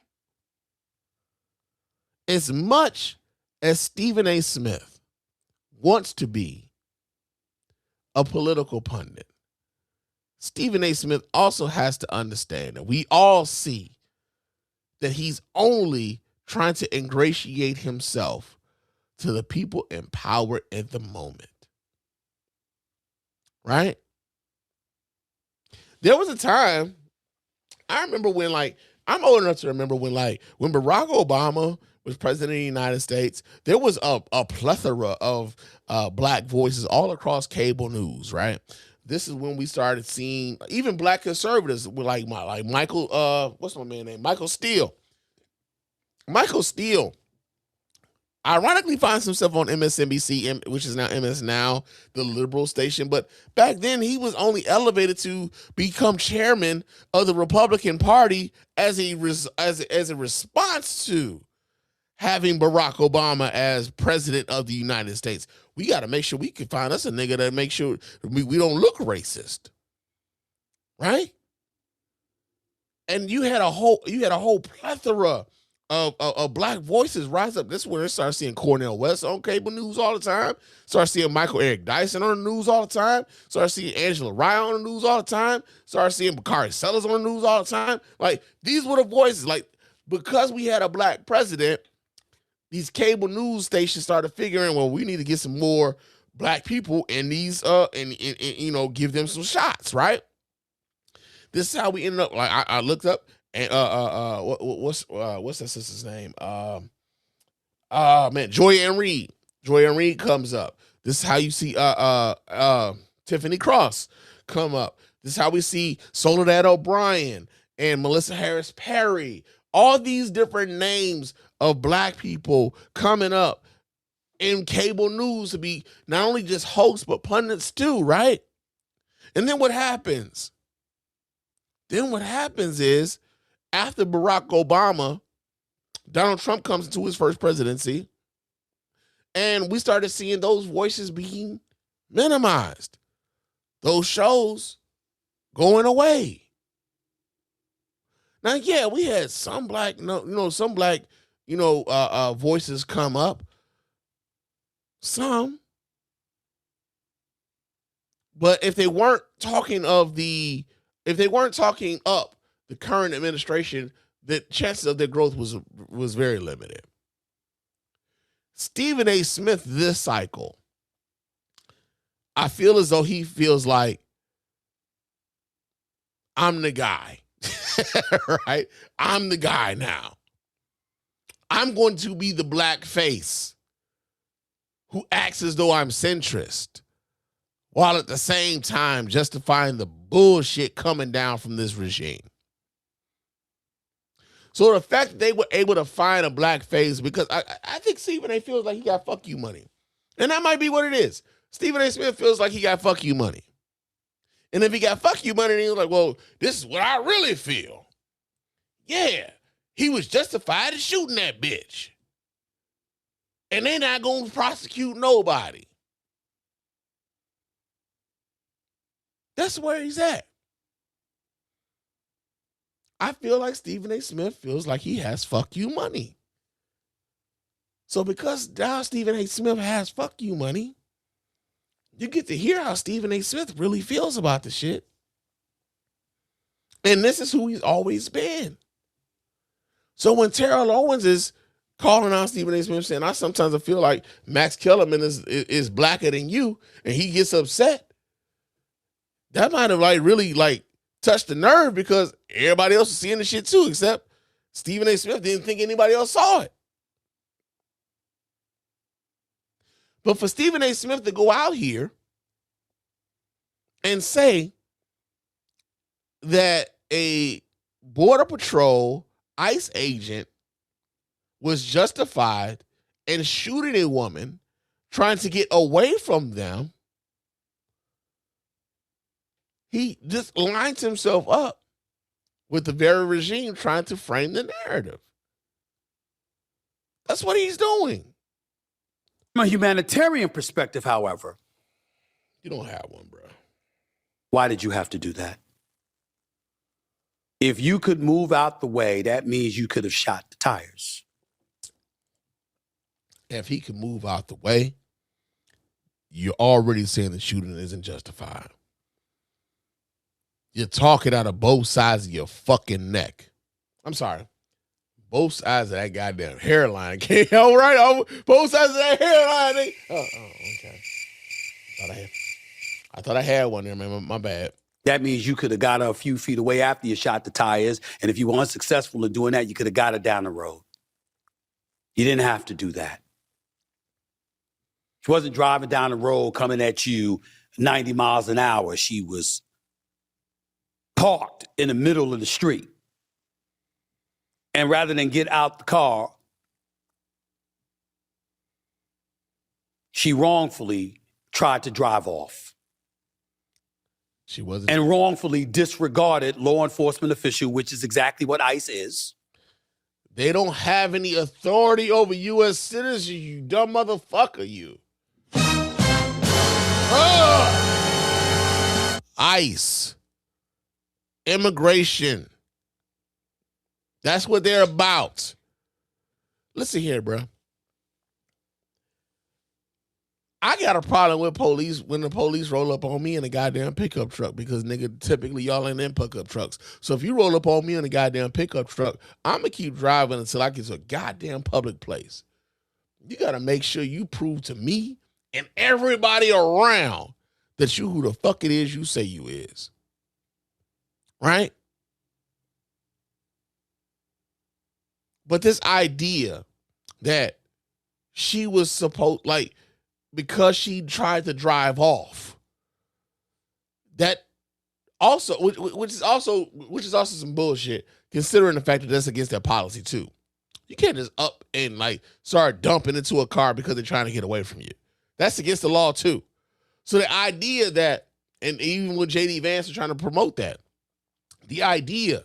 As much as Stephen A. Smith wants to be a political pundit, Stephen A. Smith also has to understand that we all see that he's only trying to ingratiate himself to the people in power at the moment. Right? There was a time, I remember when, like, I'm old enough to remember when Barack Obama was president of the United States, there was a plethora of black voices all across cable news, right? This is when we started seeing even black conservatives like Michael, what's my man name? Michael Steele. Michael Steele ironically finds himself on MSNBC, which is now MS Now, the liberal station. But back then, he was only elevated to become chairman of the Republican Party as a response to having Barack Obama as president of the United States. We got to make sure we can find us a nigga that make sure we don't look racist, right? And you had a whole plethora of black voices rise up. This is where they start seeing Cornel West on cable news all the time. Start seeing Michael Eric Dyson on the news all the time. Start seeing Angela Rye on the news all the time. Start seeing Bakari Sellers on the news all the time. Like, these were the voices. Like, because we had a black president, these cable news stations started figuring, well, we need to get some more black people in these, and give them some shots, right? This is how we ended up. Like, I looked up, and what's that sister's name? Joy Ann Reid. Joy Ann Reid comes up. This is how you see Tiffany Cross come up. This is how we see Soledad O'Brien and Melissa Harris Perry. All these different names of black people coming up in cable news to be not only just hosts, but pundits too, right? And then what happens? Then what happens is, after Barack Obama, Donald Trump comes into his first presidency, and we started seeing those voices being minimized. Those shows going away. Now, yeah, we had some black voices come up. Some. But if they weren't talking up the current administration, the chances of their growth was very limited. Stephen A. Smith this cycle, I feel as though he feels like I'm the guy, right? I'm the guy now. I'm going to be the black face who acts as though I'm centrist, while at the same time justifying the bullshit coming down from this regime. So the fact that they were able to find a black face, because I think Stephen A. feels like he got fuck you money. And that might be what it is. Stephen A. Smith feels like he got fuck you money. And if he got fuck you money, then he's like, well, this is what I really feel. Yeah, he was justified in shooting that bitch. And they're not going to prosecute nobody. That's where he's at. I feel like Stephen A. Smith feels like he has fuck you money. So because now Stephen A. Smith has fuck you money, you get to hear how Stephen A. Smith really feels about the shit. And this is who he's always been. So when Terrell Owens is calling out Stephen A. Smith saying, I sometimes feel like Max Kellerman is blacker than you, and he gets upset, that might have really touched the nerve, because everybody else is seeing the shit too, except Stephen A. Smith didn't think anybody else saw it. But for Stephen A. Smith to go out here and say that a Border Patrol ICE agent was justified in shooting a woman trying to get away from them, he just lines himself up with the very regime trying to frame the narrative. That's what he's doing. From a humanitarian perspective, however, you don't have one, bro. Why did you have to do that? If you could move out the way, that means you could have shot the tires. If he could move out the way, you're already saying the shooting isn't justified. You're talking out of both sides of your fucking neck. I'm sorry. Both sides of that goddamn hairline. Okay, all right. Both sides of that hairline. Okay. I thought I had one there, man. My bad. That means you could have got her a few feet away after you shot the tires. And if you were unsuccessful in doing that, you could have got her down the road. You didn't have to do that. She wasn't driving down the road coming at you 90 miles an hour. She was parked in the middle of the street. And rather than get out the car, she wrongfully tried to drive off. She wasn't. And wrongfully disregarded law enforcement official, which is exactly what ICE is. They don't have any authority over U.S. citizens, you dumb motherfucker, you. ICE. Immigration. That's what they're about. Listen here, bro. I got a problem with police when the police roll up on me in a goddamn pickup truck, because, nigga, typically y'all ain't in pickup trucks. So if you roll up on me in a goddamn pickup truck, I'm going to keep driving until I get to a goddamn public place. You got to make sure you prove to me and everybody around that you who the fuck it is you say you is. Right? But this idea that she was supposed, because she tried to drive off, that also, which is also some bullshit, considering the fact that that's against their policy too. You can't just up and start dumping into a car because they're trying to get away from you. That's against the law too. So the idea that, and even with JD Vance are trying to promote that, the idea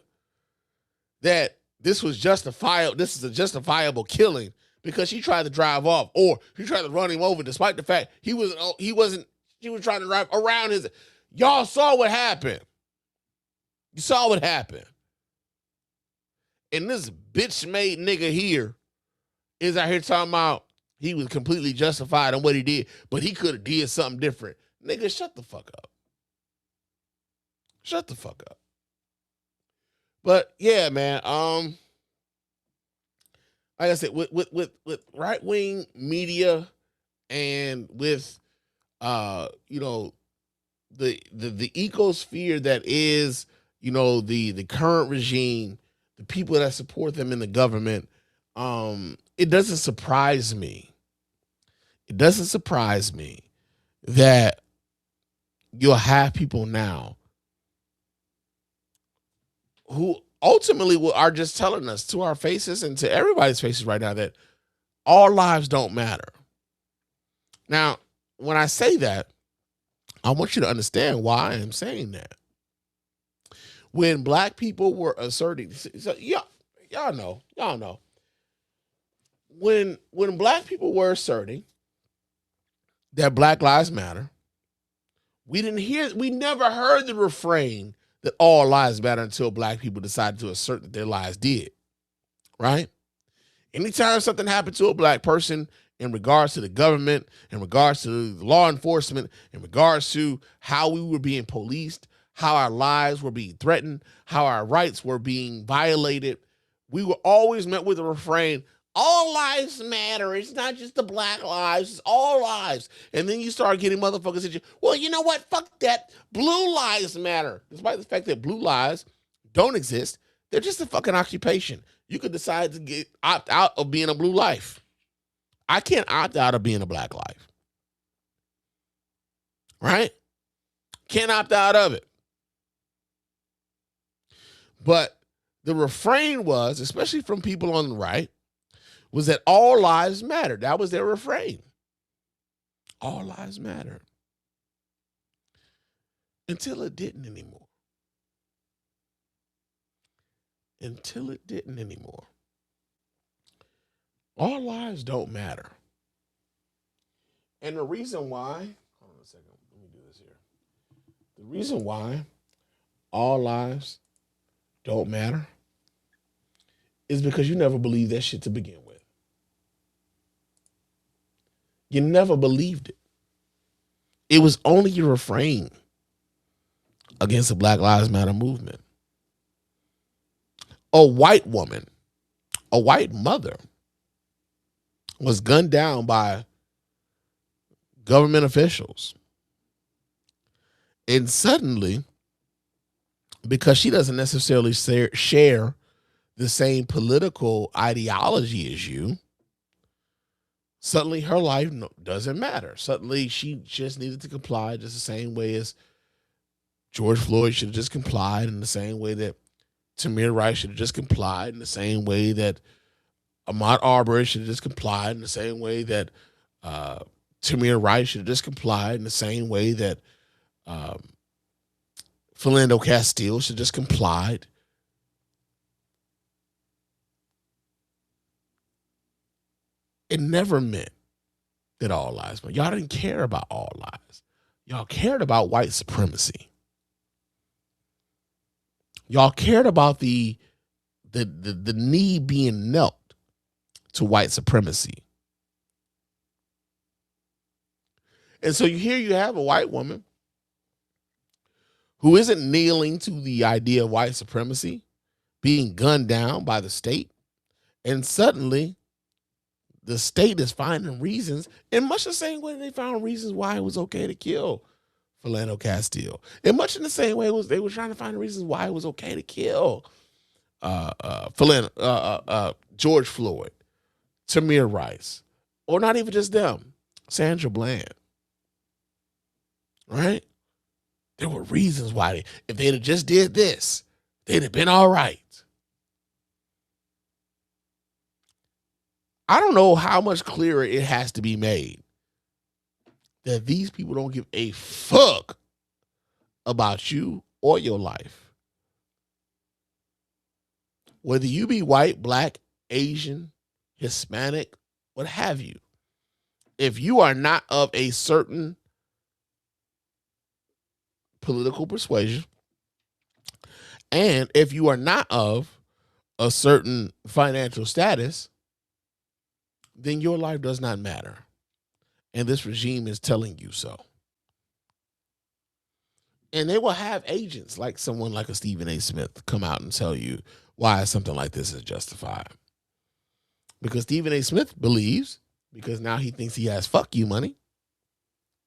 that this was justifiable, this is a justifiable killing because she tried to drive off, or she tried to run him over, despite the fact she was trying to drive around his. Y'all saw what happened. You saw what happened. And this bitch-made nigga here is out here talking about he was completely justified in what he did, but he could have did something different. Nigga, shut the fuck up. Shut the fuck up. But yeah, man. Like I said, with right wing media and with you know, the ecosphere that is, you know, the current regime, the people that support them in the government, it doesn't surprise me. It doesn't surprise me that you'll have people now who ultimately are just telling us to our faces and to everybody's faces right now that all lives don't matter. Now, when I say that, I want you to understand why I am saying that. When black people were asserting, so y'all know, when black people were asserting that Black Lives Matter, we never heard the refrain that all lives matter until black people decided to assert that their lives did, right? Anytime something happened to a black person in regards to the government, in regards to law enforcement, in regards to how we were being policed, how our lives were being threatened, how our rights were being violated, we were always met with the refrain, all lives matter. It's not just the black lives, it's all lives. And then you start getting motherfuckers at you, well, you know what? Fuck that. Blue lives matter. Despite the fact that blue lives don't exist, they're just a fucking occupation. You could decide to opt out of being a blue life. I can't opt out of being a black life. Right? Can't opt out of it. But the refrain was, especially from people on the right, was that all lives matter. That was their refrain. All lives matter. Until it didn't anymore. Until it didn't anymore. All lives don't matter. And the reason why, hold on a second, let me do this here. The reason why all lives don't matter is because you never believed that shit to begin with. You never believed it. It was only your refrain against the Black Lives Matter movement. A white woman, a white mother, was gunned down by government officials. And suddenly, because she doesn't necessarily share the same political ideology as you, suddenly her life doesn't matter. Suddenly she just needed to comply just the same way as George Floyd should have just complied, in the same way that Tamir Rice should have just complied, in the same way that Ahmaud Arbery should have just complied, in the same way that Tamir Rice should have just complied, in the same way that Philando Castile should have just complied. It never meant that all lives matter. Y'all didn't care about all lives. Y'all cared about white supremacy. Y'all cared about the knee being knelt to white supremacy. And so you have a white woman who isn't kneeling to the idea of white supremacy, being gunned down by the state, and suddenly the state is finding reasons, in much the same way they found reasons why it was okay to kill Philando Castile. In much in the same way they were trying to find reasons why it was okay to kill George Floyd, Tamir Rice, or not even just them, Sandra Bland. Right? There were reasons why if they'd have just did this, they'd have been all right. I don't know how much clearer it has to be made that these people don't give a fuck about you or your life. Whether you be white, black, Asian, Hispanic, what have you. If you are not of a certain political persuasion, and if you are not of a certain financial status, then your life does not matter. And this regime is telling you so. And they will have agents like someone like a Stephen A. Smith come out and tell you why something like this is justified. Because Stephen A. Smith believes, because now he thinks he has fuck you money,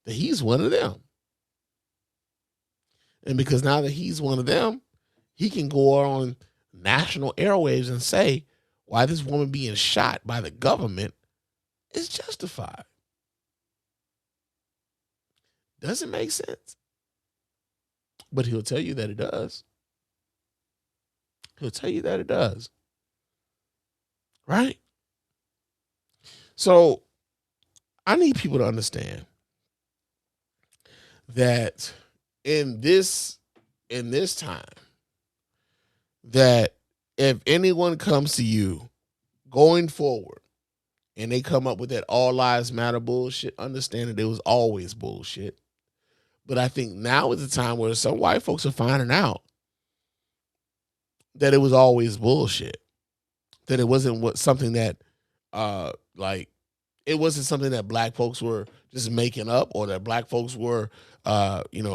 that he's one of them. And because now that he's one of them, he can go on national airwaves and say why this woman being shot by the government is justified. Doesn't make sense. But he'll tell you that it does. He'll tell you that it does. Right? So I need people to understand that in this time, that if anyone comes to you going forward and they come up with that all lives matter bullshit, understand that it was always bullshit. But I think now is the time where some white folks are finding out that it was always bullshit. That it wasn't something that it wasn't something that black folks were just making up, or that black folks were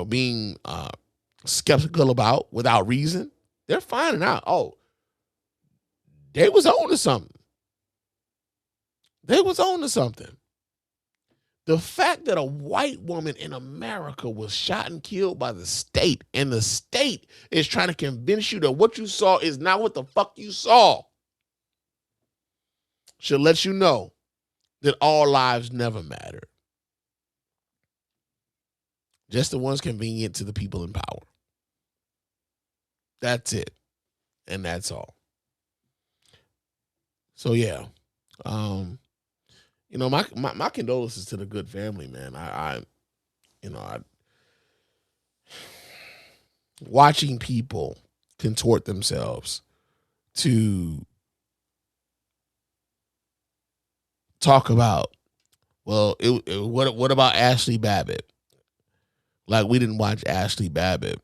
being skeptical about without reason. They're finding out, they was on to something. They was on to something. The fact that a white woman in America was shot and killed by the state, and the state is trying to convince you that what you saw is not what the fuck you saw, should let you know that all lives never matter. Just the ones convenient to the people in power. That's it. And that's all. So yeah. My condolences to the Good family, man. I watching people contort themselves to talk about, what about Ashley Babbitt? Like, we didn't watch Ashley Babbitt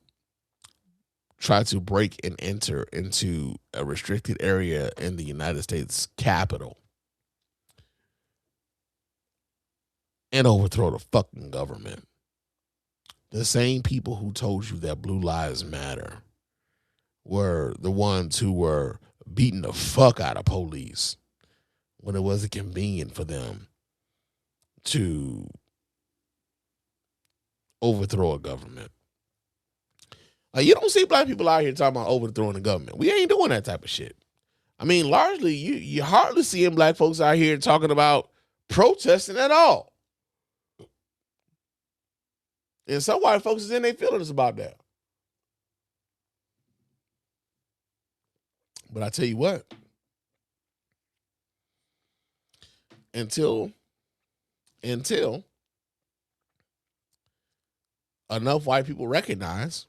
try to break and enter into a restricted area in the United States Capitol and overthrow the fucking government. The same people who told you that Blue Lives Matter were the ones who were beating the fuck out of police when it wasn't convenient for them to overthrow a government. Like, you don't see black people out here talking about overthrowing the government. We ain't doing that type of shit. I mean, largely, you hardly seeing black folks out here talking about protesting at all. And some white folks is in their feelings about that. But I tell you what, until enough white people recognize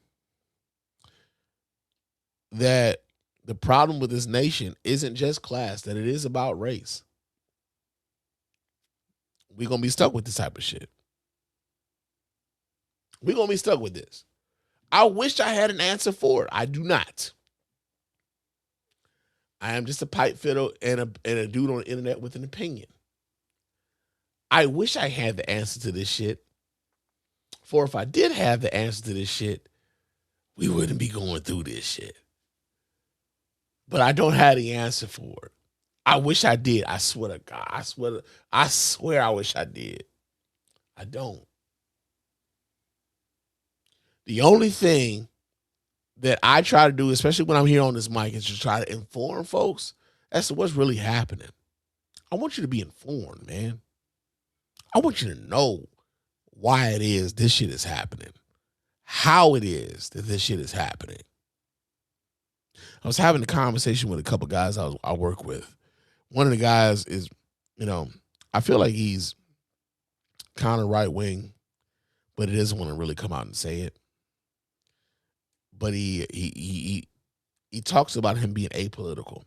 that the problem with this nation isn't just class, that it is about race, we're going to be stuck with this type of shit. We're going to be stuck with this. I wish I had an answer for it. I do not. I am just a pipe fiddle and a dude on the internet with an opinion. I wish I had the answer to this shit. For if I did have the answer to this shit, we wouldn't be going through this shit. But I don't have the answer for it. I wish I did. I swear to God. I swear I wish I did. I don't. The only thing that I try to do, especially when I'm here on this mic, is to try to inform folks as to what's really happening. I want you to be informed, man. I want you to know why it is this shit is happening, how it is that this shit is happening. I was having a conversation with a couple guys I work with. One of the guys is, I feel like he's kind of right wing, but he doesn't want to really come out and say it. But he talks about him being apolitical.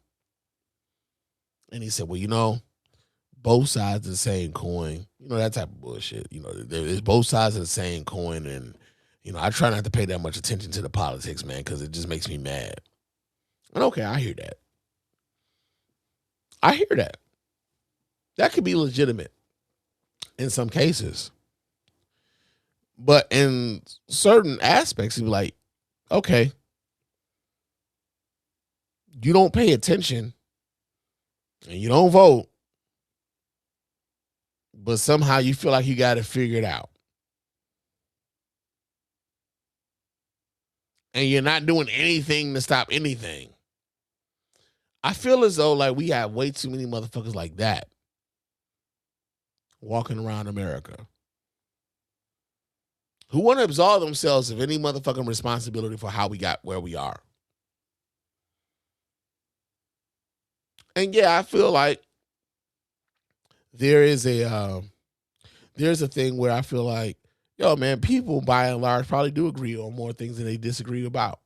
And he said, well, both sides of the same coin, that type of bullshit. There's both sides of the same coin. And, I try not to pay that much attention to the politics, man, because it just makes me mad. And okay, I hear that. That could be legitimate in some cases. But in certain aspects, you'd be like, okay, you don't pay attention and you don't vote, but somehow you feel like you got to figure it out. And you're not doing anything to stop anything. I feel as though like we have way too many motherfuckers like that walking around America who want to absolve themselves of any motherfucking responsibility for how we got where we are. And yeah, I feel like there's a thing where I feel like, yo, man, people by and large probably do agree on more things than they disagree about.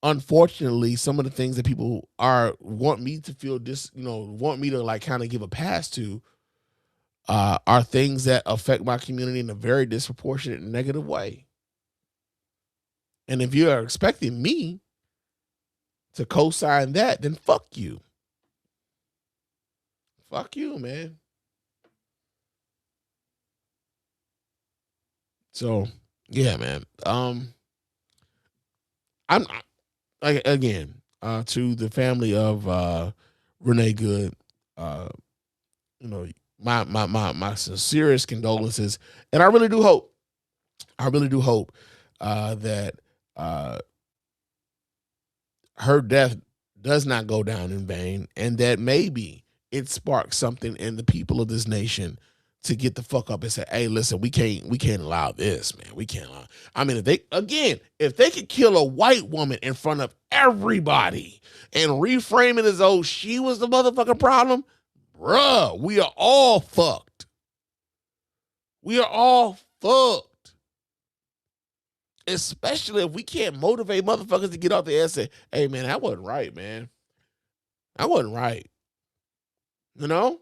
Unfortunately, some of the things that people want me to feel want me to like kind of give a pass to are things that affect my community in a very disproportionate and negative way. And if you are expecting me to co-sign that, then fuck you. Fuck you, man. So, yeah, man. I'm like, again, to the family of Renee Good, my sincerest condolences. And I really do hope that her death does not go down in vain, and that maybe it sparks something in the people of this nation to get the fuck up and say, hey, listen, we can't allow this, man. We can't allow. I mean, if they could kill a white woman in front of everybody and reframe it as though she was the motherfucking problem, bruh, we are all fucked. We are all fucked. Especially if we can't motivate motherfuckers to get out there and say, hey, man, that wasn't right, man. That wasn't right. You know?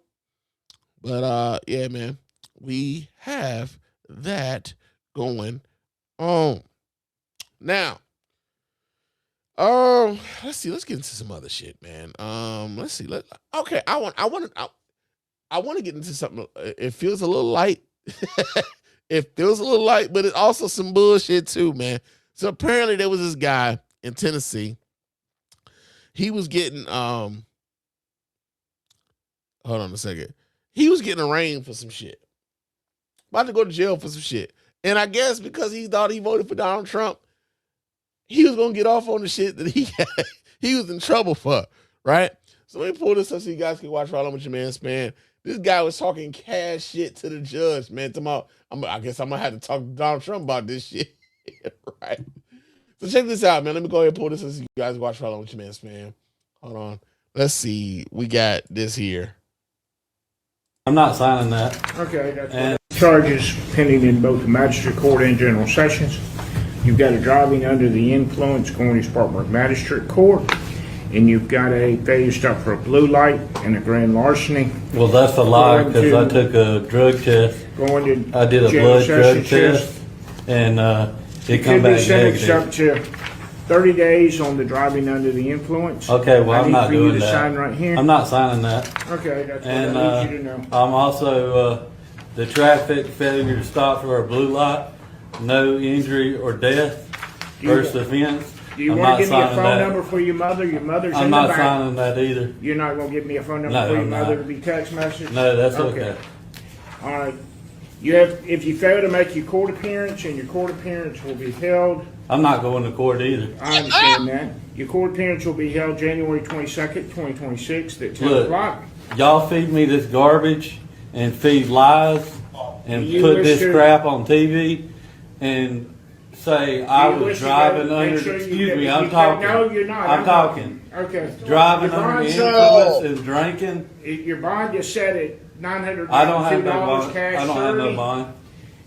But, yeah, man, we have that going on. Now, let's see. Let's get into some other shit, man. Let's see. Okay, I want to get into something. It feels a little light. It feels a little light, but it's also some bullshit too, man. So apparently there was this guy in Tennessee. He was getting hold on a second. He was getting arraigned for some shit. About to go to jail for some shit. And I guess because he thought he voted for Donald Trump, he was gonna get off on the shit that he was in trouble for, right? So let me pull this up so you guys can watch right on with your man Spann. This guy was talking cash shit to the judge, man. I guess I'm gonna have to talk to Donald Trump about this shit, right? So check this out, man. Let me go ahead and pull this up so you guys watch right on with your man Spann. Hold on. Let's see. We got this here. I'm not signing that. Okay, that's charges pending in both the magistrate court and general sessions. You've got a driving under the influence going to Spartanburg Magistrate Court, and you've got a failure to stop for a blue light and a grand larceny. Well, that's a lie because I took a drug test. I did a blood drug test, and it come back negative. Up to 30 days on the driving under the influence. Okay, well, I'm not doing that. Sign right here. I'm not signing that. Okay, that's what I need you to know. I'm also the traffic failure to stop for a blue light, no injury or death, first offense. Do you want to give me a phone number for your mother? Your mother's in the back. I'm not signing that either. You're not going to give me a phone number for your mother to be text message? No, that's okay. All right. If you fail to make your court appearance, and your court appearance will be held. I'm not going to court either. I understand that. Your court appearance will be held January 22nd, 2026 at 10 o'clock. Y'all feed me this garbage and feed lies and put this crap on TV and say I was driving under. Excuse me, I'm talking. No, you're not. I'm talking. Okay. Driving under the influence and drinking. Your bond is set at $902 I don't have no bond. cash I don't have no bond.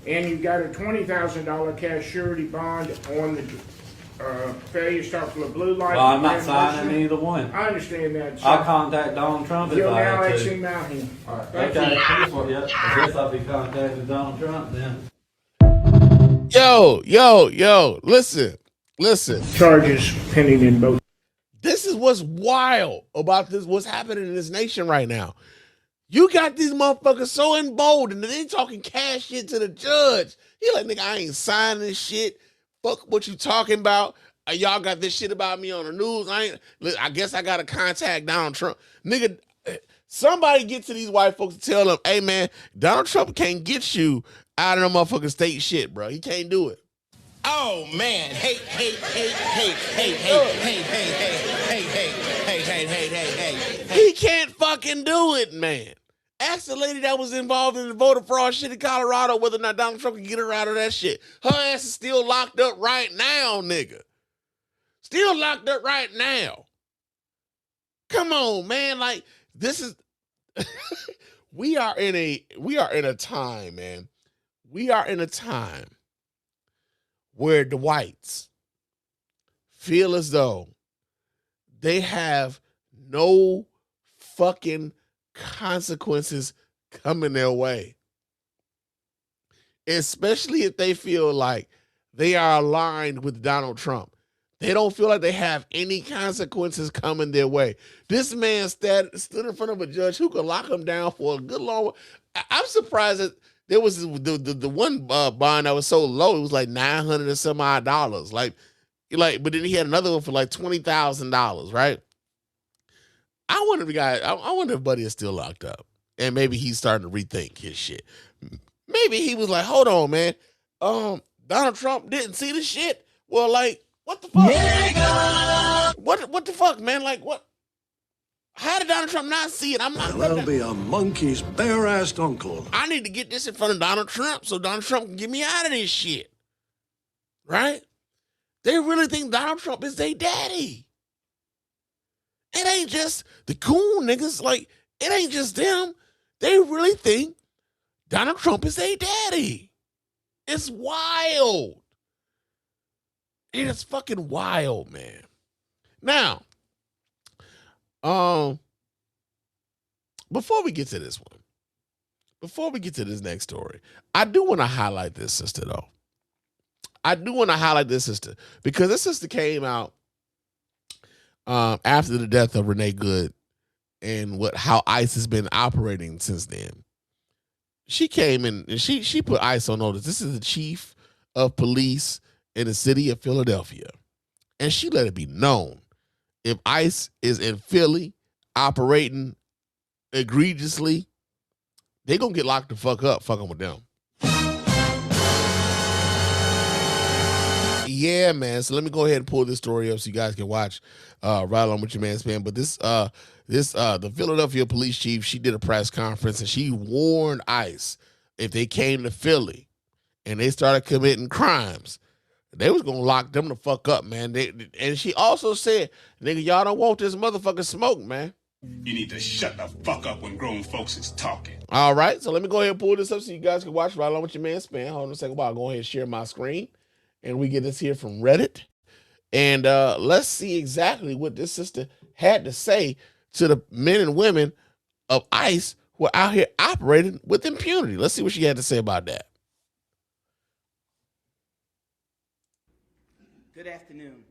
And you've got a $20,000 cash surety bond on the failure to stop for the blue light. Well, I'm not signing either one. I understand that. I'll contact Donald Trump if I have to. You'll now exit out here. All right. Okay. I guess I'll be contacting Donald Trump then. Yo, listen. Charges pending in both. This is what's wild about this, what's happening in this nation right now. You got these motherfuckers so emboldened that they talking cash shit to the judge. He like, nigga, I ain't signing this shit. Fuck what you talking about. Y'all got this shit about me on the news. I guess I got to contact Donald Trump. Nigga, somebody get to these white folks and tell them, hey, man, Donald Trump can't get you out of the motherfucking state shit, bro. He can't do it. Oh, man. Hey. He can't fucking do it, man. Ask the lady that was involved in the voter fraud shit in Colorado whether or not Donald Trump can get her out of that shit. Her ass is still locked up right now, nigga. Still locked up right now. Come on, man. Like, this is we are in a time, man. We are in a time where the whites feel as though they have no fucking consequences coming their way. Especially if they feel like they are aligned with Donald Trump. They don't feel like they have any consequences coming their way. This man stood in front of a judge who could lock him down for a good long. I'm surprised that there was the one bond that was so low. It was like $900 and some odd dollars. Like, but then he had another one for like $20,000, right? I wonder if Buddy is still locked up, and maybe he's starting to rethink his shit. Maybe he was like, hold on, man. Donald Trump didn't see the shit. Well, like, what the fuck? Nigga! What the fuck, man? Like, what? How did Donald Trump not see it? I'm not. That'll be a monkey's bare-assed uncle. I need to get this in front of Donald Trump so Donald Trump can get me out of this shit. Right? They really think Donald Trump is their daddy. It ain't just the coon niggas. Like, it ain't just them. They really think Donald Trump is their daddy. It's wild. It is fucking wild, man. Now, before we get to this one, before we get to this next story, I do want to highlight this sister, though. I do want to highlight this sister because this sister came out after the death of Renee Good and how ICE has been operating since then. She came in and she put ICE on notice. This is the chief of police in the city of Philadelphia. And she let it be known if ICE is in Philly operating egregiously, they're going to get locked the fuck up fucking with them. Yeah, man. So let me go ahead and pull this story up so you guys can watch right along with your man Spann. But the Philadelphia police chief, she did a press conference and she warned ICE if they came to Philly and they started committing crimes, they was gonna lock them the fuck up, man. And she also said, nigga, y'all don't want this motherfucking smoke, man. You need to shut the fuck up when grown folks is talking. All right, so let me go ahead and pull this up so you guys can watch right along with your man Spann. Hold on a second while I go ahead and share my screen. And we get this here from Reddit. And let's see exactly what this sister had to say to the men and women of ICE who are out here operating with impunity. Let's see what she had to say about that. Good afternoon.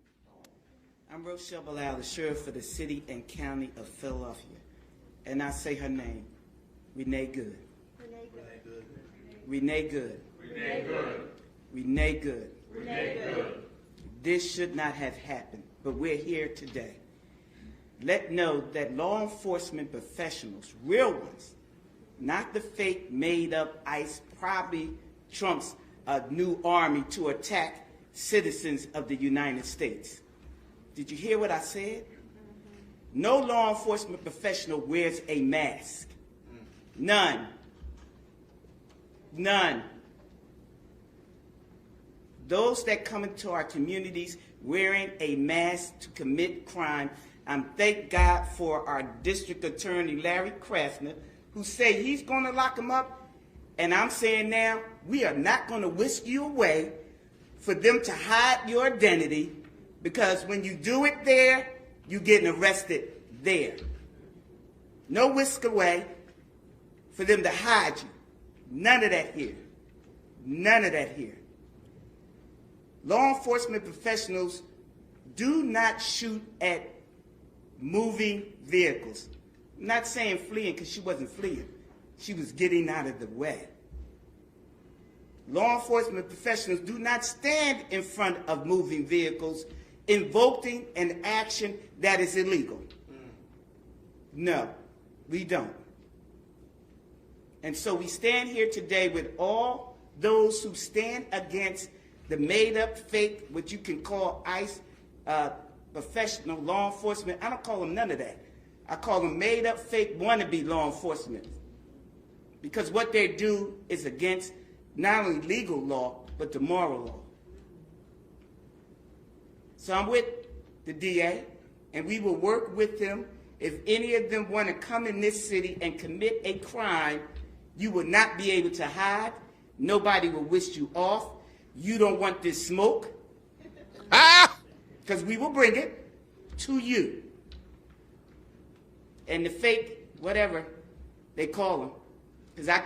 I'm Rochelle Bilal, the sheriff for the city and county of Philadelphia. And I say her name, Renee Good. Renee Good. Renee Good. Renee Good. Renee Good. Renee Good. This should not have happened, but we're here today. Let know that law enforcement professionals, real ones, not the fake made-up ICE, probably Trump's new army to attack citizens of the United States. Did you hear what I said? No law enforcement professional wears a mask. None. None. Those that come into our communities wearing a mask to commit crime, thank God for our district attorney, Larry Krasner, who say he's going to lock them up. And I'm saying now, we are not going to whisk you away for them to hide your identity, because when you do it there, you're getting arrested there. No whisk away for them to hide you. None of that here. None of that here. Law enforcement professionals do not shoot at moving vehicles. I'm not saying fleeing because she wasn't fleeing. She was getting out of the way. Law enforcement professionals do not stand in front of moving vehicles invoking an action that is illegal. No, we don't. And so we stand here today with all those who stand against the made-up, fake, what you can call ICE, professional law enforcement. I don't call them none of that. I call them made-up, fake, wannabe law enforcement. Because what they do is against not only legal law, but the moral law. So I'm with the DA, and we will work with them. If any of them want to come in this city and commit a crime, you will not be able to hide. Nobody will wish you off. You don't want this smoke. Because we will bring it to you. And the fake, whatever they call them, because I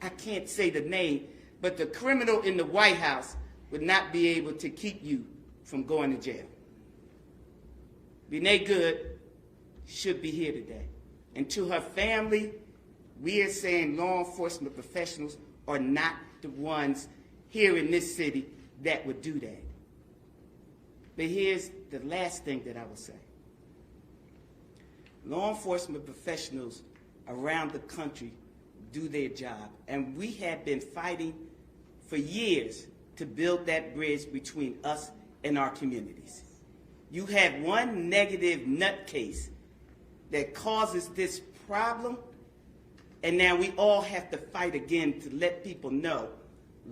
can't say the name, but the criminal in the White House would not be able to keep you from going to jail. Renee Good should be here today. And to her family, we are saying law enforcement professionals are not the ones here in this city that would do that. But here's the last thing that I will say. Law enforcement professionals around the country do their job, and we have been fighting for years to build that bridge between us and our communities. You have one negative nutcase that causes this problem, and now we all have to fight again to let people know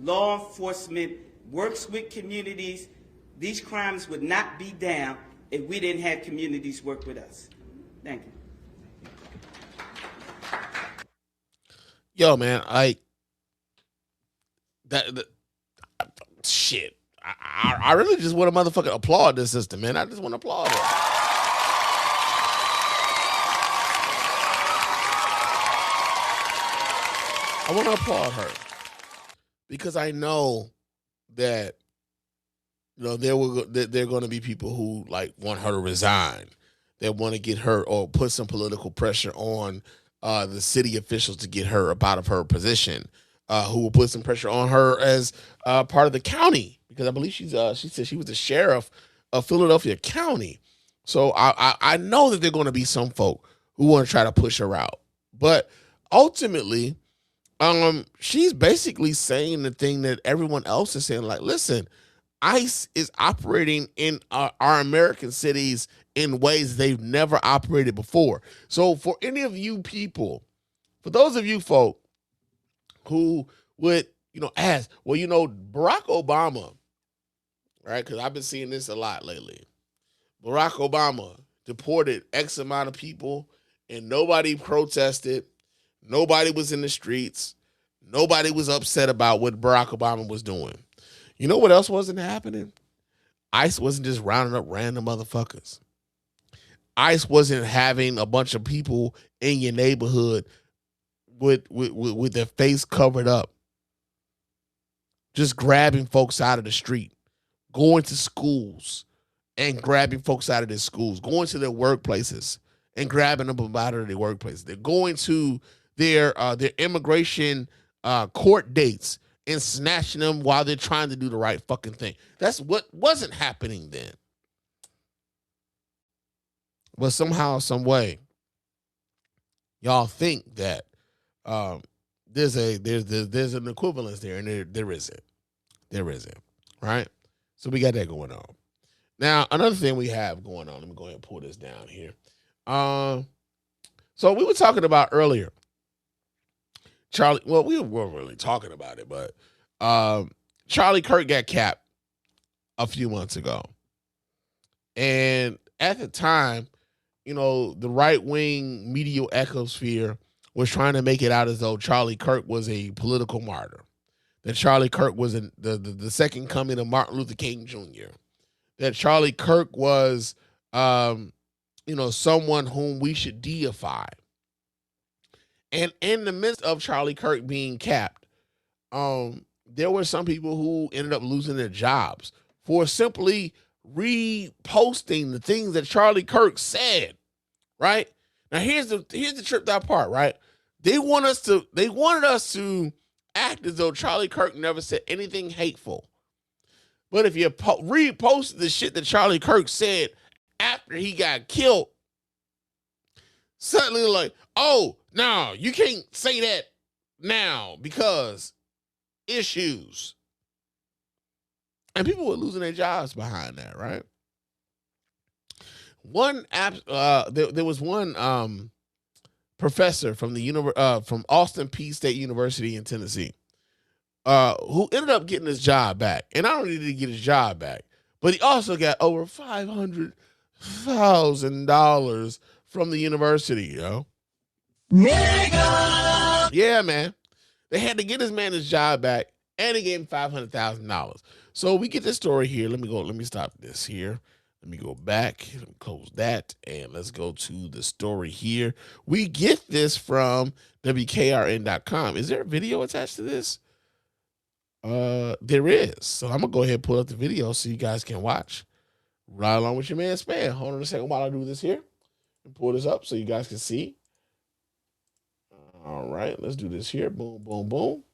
law enforcement works with communities. These crimes would not be down if we didn't have communities work with us. Thank you. Yo, man, shit. I really just want to motherfucking applaud this system, man. I just want to applaud it. I want to applaud her because I know that, you know, there are going to be people who like want her to resign. They want to get her or put some political pressure on the city officials to get her out of her position. Who will put some pressure on her as part of the county, because I believe she said she was the sheriff of Philadelphia County. So I know that there are going to be some folk who want to try to push her out, but ultimately, she's basically saying the thing that everyone else is saying. Like, listen, ICE is operating in our American cities in ways they've never operated before. So for any of you people, for those of you folk who would, ask, well, Barack Obama, right? Because I've been seeing this a lot lately. Barack Obama deported X amount of people and nobody protested. Nobody was in the streets. Nobody was upset about what Barack Obama was doing. You know what else wasn't happening? ICE wasn't just rounding up random motherfuckers. ICE wasn't having a bunch of people in your neighborhood with their face covered up, just grabbing folks out of the street, going to schools and grabbing folks out of their schools, going to their workplaces and grabbing them out of their workplaces. They're going to their immigration court dates and snatching them while they're trying to do the right fucking thing. That's what wasn't happening then. But somehow, some way, y'all think that there's an equivalence there, and there isn't. There isn't, right? So we got that going on. Now, another thing we have going on, let me go ahead and pull this down here. So we were talking about earlier, Charlie, well, we weren't really talking about it, but Charlie Kirk got capped a few months ago. And at the time, the right-wing media ecosphere was trying to make it out as though Charlie Kirk was a political martyr, that Charlie Kirk was the second coming of Martin Luther King Jr., that Charlie Kirk was, someone whom we should deify. And in the midst of Charlie Kirk being capped, there were some people who ended up losing their jobs for simply reposting the things that Charlie Kirk said, right? Now here's the tripped out part, right? They wanted us to act as though Charlie Kirk never said anything hateful. But if you repost the shit that Charlie Kirk said after he got killed, suddenly like, oh, no, you can't say that now because issues. And people were losing their jobs behind that, right? There was one professor from from Austin Peay State University in Tennessee, who ended up getting his job back. And not only did he get his job back, but he also got over $500,000 from the university, Nigga! Yeah, man. They had to get this man his job back, and they gave him $500,000. So we get this story here. Let me stop this here. Let me go back, let me close that, and let's go to the story here. We get this from WKRN.com. Is there a video attached to this? There is. So I'm going to go ahead and pull up the video so you guys can watch. Right along with your man Spann. Hold on a second while I do this here. And pull this up so you guys can see. All right, let's do this here. Boom, boom, boom.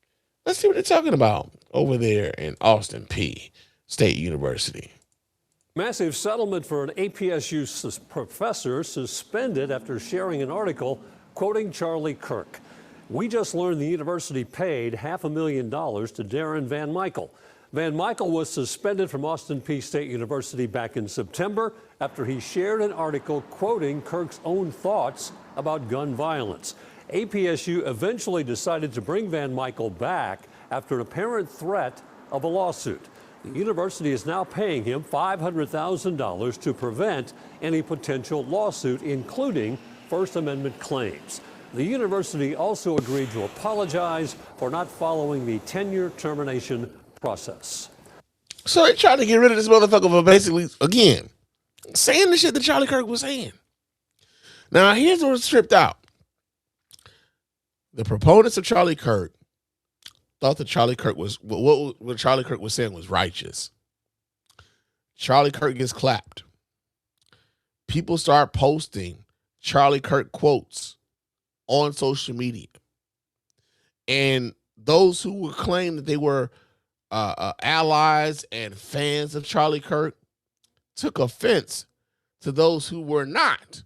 Let's see what they're talking about over there in Austin Peay State University. Massive settlement for an APSU professor suspended after sharing an article quoting Charlie Kirk. We just learned the university paid $500,000 to Darren Van Michael. Van Michael was suspended from Austin Peay State University back in September after he shared an article quoting Kirk's own thoughts about gun violence. APSU eventually decided to bring Van Michael back after an apparent threat of a lawsuit. The university is now paying him $500,000 to prevent any potential lawsuit, including First Amendment claims. The university also agreed to apologize for not following the tenure termination process. So they tried to get rid of this motherfucker for basically, again, saying the shit that Charlie Kirk was saying. Now, here's what's stripped out. The proponents of Charlie Kirk thought that Charlie Kirk was what Charlie Kirk was saying was righteous. Charlie Kirk gets clapped. People start posting Charlie Kirk quotes on social media, and those who would claim that they were allies and fans of Charlie Kirk took offense to those who were not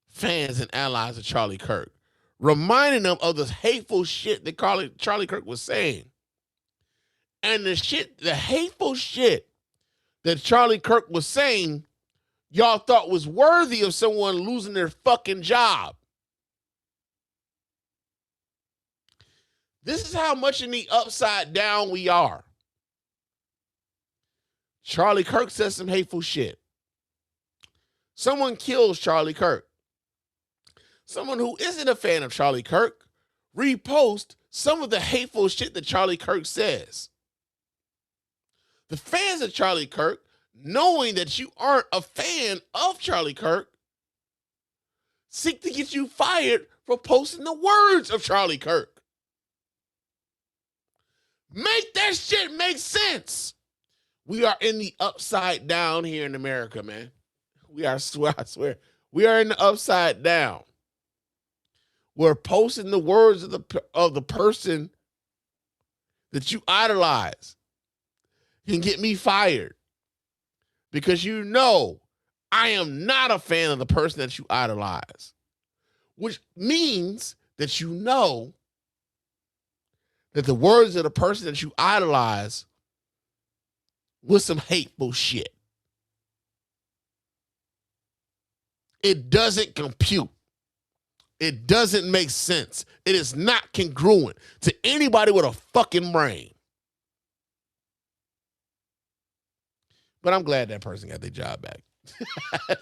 fans and allies of Charlie Kirk, reminding them of the hateful shit that Charlie Kirk was saying. And the hateful shit that Charlie Kirk was saying, y'all thought was worthy of someone losing their fucking job. This is how much in the upside down we are. Charlie Kirk says some hateful shit. Someone kills Charlie Kirk. Someone who isn't a fan of Charlie Kirk reposts some of the hateful shit that Charlie Kirk says. The fans of Charlie Kirk, knowing that you aren't a fan of Charlie Kirk, seek to get you fired for posting the words of Charlie Kirk. Make that shit make sense. We are in the upside down here in America, man. I swear. We are in the upside down. We're posting the words of the person that you idolize can get me fired because you know I am not a fan of the person that you idolize, which means that you know that the words of the person that you idolize was some hateful shit. It doesn't compute. It doesn't make sense. It is not congruent to anybody with a fucking brain. But I'm glad that person got their job back.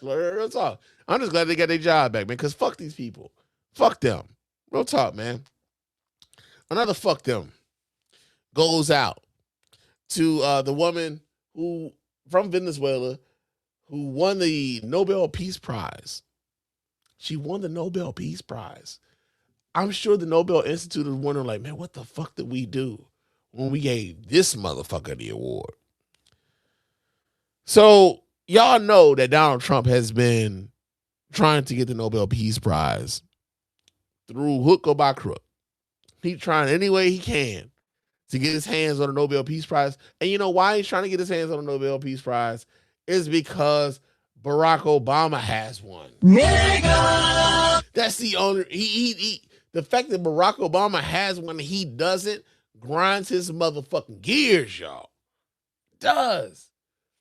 Real talk. I'm just glad they got their job back, man, because fuck these people. Fuck them. Real talk, man. Another fuck them goes out to the woman who from Venezuela who won the Nobel Peace Prize. She won the Nobel Peace Prize. I'm sure the Nobel Institute is wondering, like, man, what the fuck did we do when we gave this motherfucker the award? So y'all know that Donald Trump has been trying to get the Nobel Peace Prize through hook or by crook. He's trying any way he can to get his hands on the Nobel Peace Prize. And you know why he's trying to get his hands on the Nobel Peace Prize? Is because Barack Obama has one. Nigga! That's the only the fact that Barack Obama has one and he doesn't grinds his motherfucking gears, y'all. Does.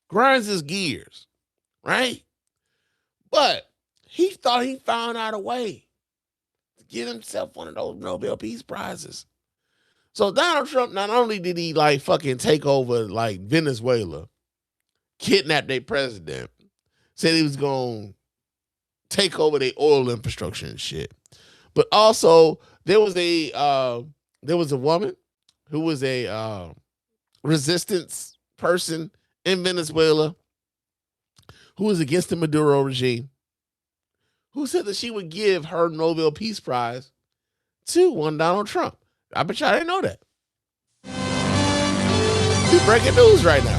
Grinds his gears, right? But he thought he found out a way to get himself one of those Nobel Peace Prizes. So Donald Trump, not only did he like fucking take over like Venezuela, kidnap their president, said he was going to take over their oil infrastructure and shit, but also there was a woman who was a resistance person in Venezuela who was against the Maduro regime, who said that she would give her Nobel Peace Prize to one Donald Trump. I bet y'all didn't know that. We're breaking news right now.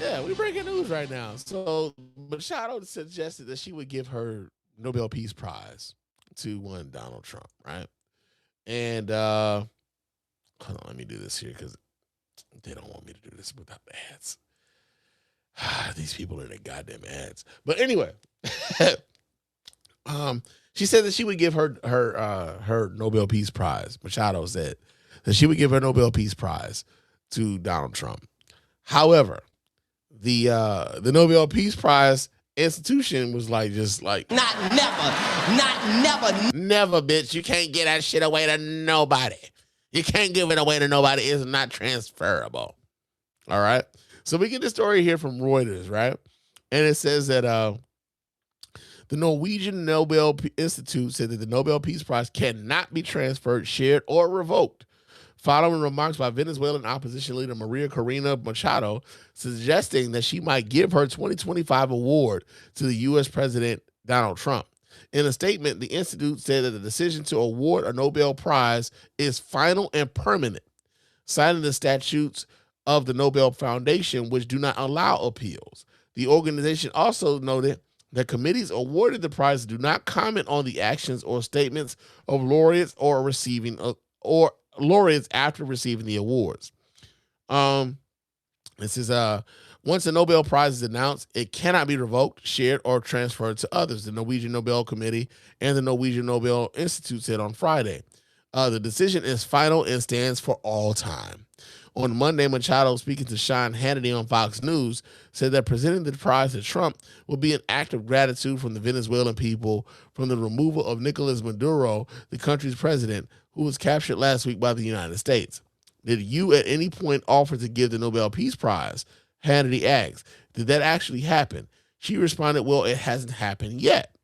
Yeah, we're breaking news right now. So Machado suggested that she would give her Nobel Peace Prize to one Donald Trump, right? And hold on, let me do this here because they don't want me to do this without the ads. These people are the goddamn ads. But anyway, she said that she would give her Nobel Peace Prize. Machado said that she would give her Nobel Peace Prize to Donald Trump. However, the Nobel Peace Prize institution was like, just like, not never, bitch. You can't get that shit away to nobody. You can't give it away to nobody. It's not transferable. All right. So we get the story here from Reuters, right? And it says that the Norwegian Nobel Institute said that the Nobel Peace Prize cannot be transferred, shared, or revoked, following remarks by Venezuelan opposition leader Maria Corina Machado, suggesting that she might give her 2025 award to the U.S. President Donald Trump. In a statement, the institute said that the decision to award a Nobel Prize is final and permanent, citing the statutes of the Nobel Foundation, which do not allow appeals. The organization also noted that committees awarded the prize do not comment on the actions or statements of laureates or laureates after receiving the awards. This is once a Nobel Prize is announced, it cannot be revoked, shared, or transferred to others, the Norwegian Nobel Committee and the Norwegian Nobel Institute said on Friday. The decision is final and stands for all time. On Monday, Machado, speaking to Sean Hannity on Fox News, said that presenting the prize to Trump would be an act of gratitude from the Venezuelan people from the removal of Nicolas Maduro, the country's president, who was captured last week by the United States. Did you at any point offer to give the Nobel Peace Prize? Hannity asked. Did that actually happen? She responded, well, it hasn't happened yet.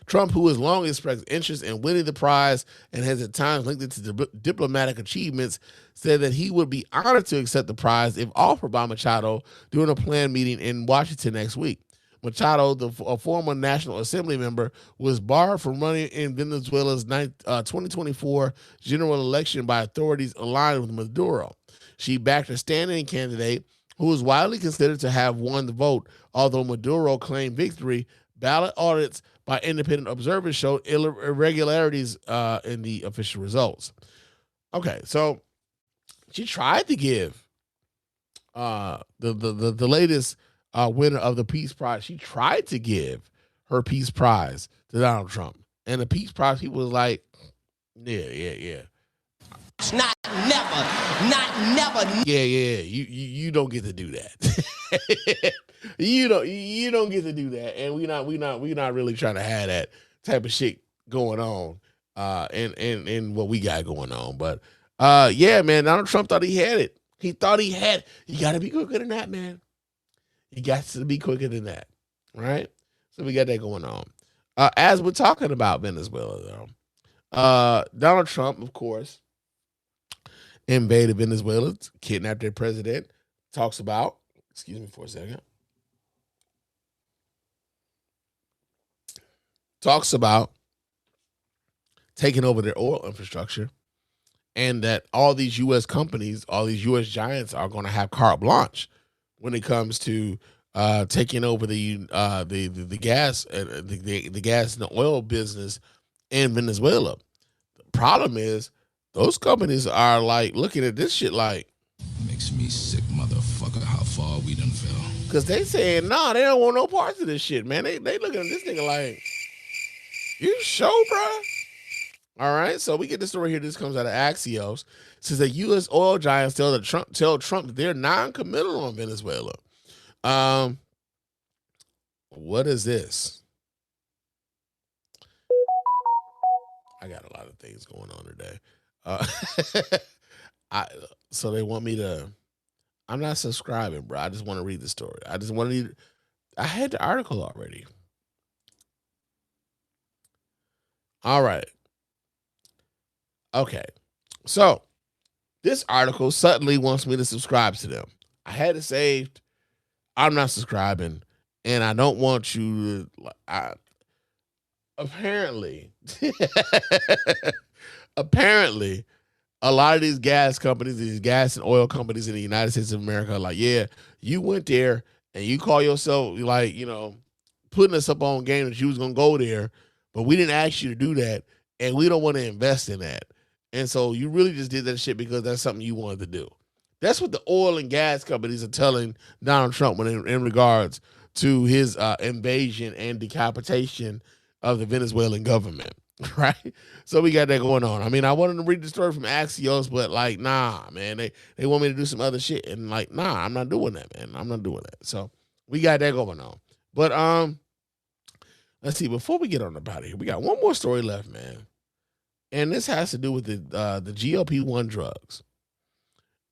Trump, who has long expressed interest in winning the prize and has at times linked it to diplomatic achievements, said that he would be honored to accept the prize if offered by Machado during a planned meeting in Washington next week. Machado, a former National Assembly member, was barred from running in Venezuela's 2024 general election by authorities aligned with Maduro. She backed a standing candidate who was widely considered to have won the vote, although Maduro claimed victory. Ballot audits by independent observers showed irregularities in the official results. Okay, so she tried to give the latest winner of the Peace Prize. She tried to give her Peace Prize to Donald Trump, and the Peace Prize, he was like, yeah. Not never. Yeah. You don't get to do that. you don't get to do that, and we not really trying to have that type of shit going on, and what we got going on. But yeah, man, Donald Trump thought he had it. He thought he had. You got to be quicker than that, man. You got to be quicker than that, right? So we got that going on. As we're talking about Venezuela, though, Donald Trump, of course, invaded Venezuela, kidnapped their president. Talks about, excuse me for a second. Talks about taking over their oil infrastructure, and that all these U.S. companies, all these U.S. giants are going to have carte blanche when it comes to taking over the gas the gas and the oil business in Venezuela. The problem is those companies are like looking at this shit like, makes me sick, motherfucker, how far we done fell. because they saying, nah, they don't want no parts of this shit, man. They looking at this nigga like, you sure, bro? All right, so we get the story here. This comes out of Axios. It says that U.S. oil giants tell Trump that they're non-committal on Venezuela. What is this? I got a lot of things going on today. So they want me to. I'm not subscribing, bro. I just want to read the story. I had the article already. All right. Okay. So this article suddenly wants me to subscribe to them. I had it saved. I'm not subscribing, and I don't want you to. Apparently, a lot of these gas companies, these gas and oil companies in the United States of America are like, yeah, you went there and you call yourself like, putting us up on game that you was going to go there, but we didn't ask you to do that, and we don't want to invest in that. And so you really just did that shit because that's something you wanted to do. That's what the oil and gas companies are telling Donald Trump when in regards to his invasion and decapitation of the Venezuelan government, right? So we got that going on. I mean, I wanted to read the story from Axios, but like, nah, man, they want me to do some other shit, and like, nah, I'm not doing that, man. I'm not doing that. So we got that going on. But let's see. Before we get on about it, we got one more story left, man, and this has to do with the GLP-1 drugs.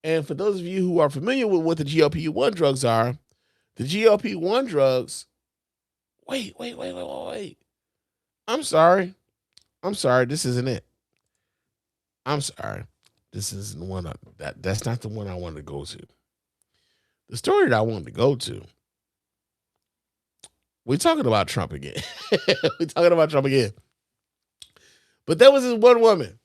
And for those of you who are familiar with what the GLP-1 drugs are, the GLP-1 drugs. Wait. I'm sorry. This isn't it. I'm sorry. This isn't the one. That's not the one I wanted to go to. The story that I wanted to go to. We're talking about Trump again. But there was this one woman.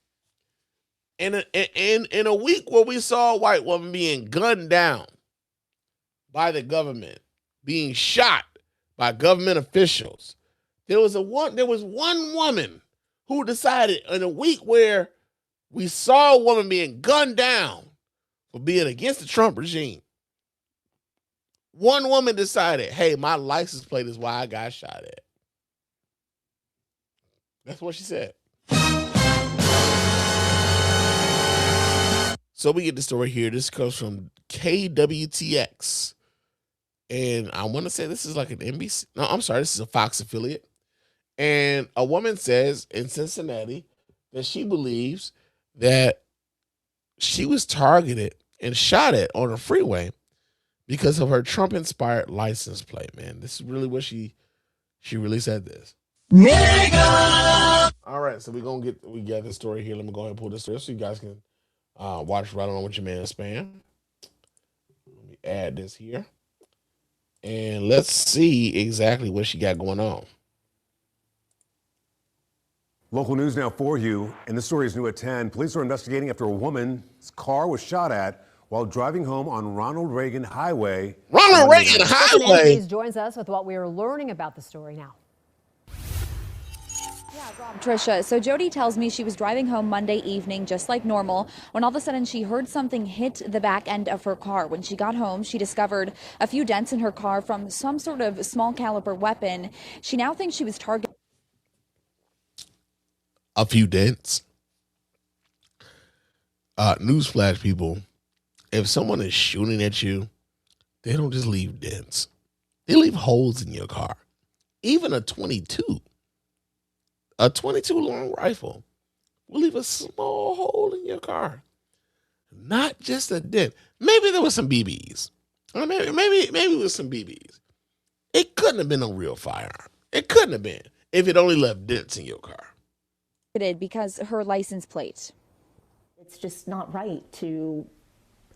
In a week where we saw a white woman being gunned down by the government, being shot by government officials, there was one woman who decided in a week where we saw a woman being gunned down for being against the Trump regime. One woman decided, hey, my license plate is why I got shot at. That's what she said. So we get the story here. This comes from KWTX. And I want to say this is like an NBC. No, I'm sorry. This is a Fox affiliate. And a woman says in Cincinnati that she believes that she was targeted and shot at on a freeway because of her Trump-inspired license plate, man. This is really what she really said this. Nigga! All right, so we got the story here. Let me go ahead and pull this story so you guys can watch Right On with your man Spann. Let me add this here. And let's see exactly what she got going on. Local news now for you, and the story is new at 10. Police are investigating after a woman's car was shot at while driving home on Ronald Reagan Highway. Ronald Reagan Highway? Joins us with what we are learning about the story now. Tricia, so Jody tells me she was driving home Monday evening just like normal when all of a sudden she heard something hit the back end of her car. When she got home, she discovered a few dents in her car from some sort of small caliber weapon. She now thinks she was targeted. A few dents. Newsflash, people. If someone is shooting at you, they don't just leave dents. They leave holes in your car. Even a 22. A 22 long rifle will leave a small hole in your car. Not just a dent. Maybe there was some BBs. Or maybe it was some BBs. It couldn't have been a real firearm. It couldn't have been if it only left dents in your car. Because her license plate. It's just not right to,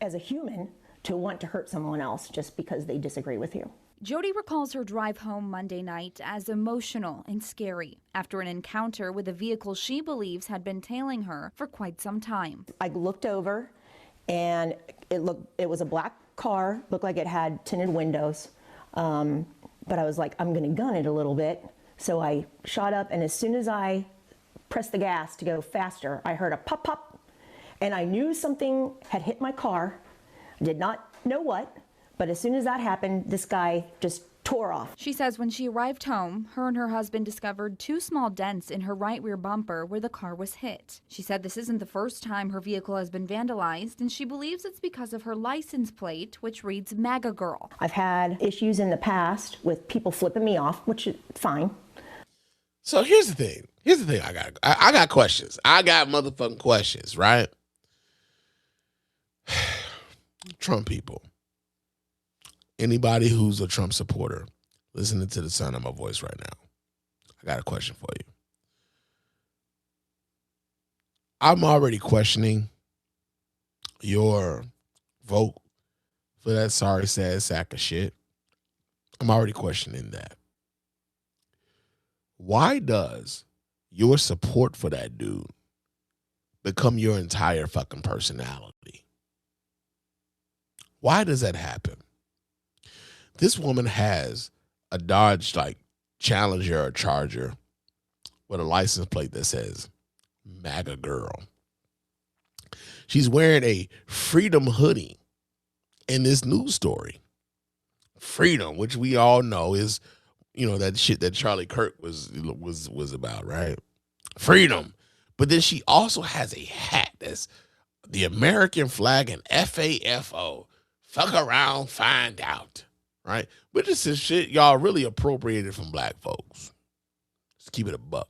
as a human, to want to hurt someone else just because they disagree with you. Jody recalls her drive home Monday night as emotional and scary after an encounter with a vehicle she believes had been tailing her for quite some time. I looked over and it was a black car, looked like it had tinted windows. But I was like, I'm gonna gun it a little bit. So I shot up, and as soon as I pressed the gas to go faster, I heard a pop, pop, and I knew something had hit my car. I did not know what, but as soon as that happened, this guy just tore off. She says when she arrived home, her and her husband discovered 2 small dents in her right rear bumper where the car was hit. She said this isn't the first time her vehicle has been vandalized, and she believes it's because of her license plate, which reads MAGA Girl. I've had issues in the past with people flipping me off, which is fine. So here's the thing. I got questions. I got motherfucking questions, right? Trump people. Anybody who's a Trump supporter listening to the sound of my voice right now, I got a question for you. I'm already questioning your vote for that sorry, sad sack of shit. I'm already questioning that. Why does your support for that dude become your entire fucking personality? Why does that happen? This woman has a Dodge Challenger or Charger with a license plate that says MAGA Girl. She's wearing a Freedom hoodie in this news story. Freedom, which we all know is, that shit that Charlie Kirk was about, right? Freedom. But then she also has a hat that's the American flag and FAFO. Fuck around, find out. Right? But this is shit y'all really appropriated from black folks. Let's keep it a buck.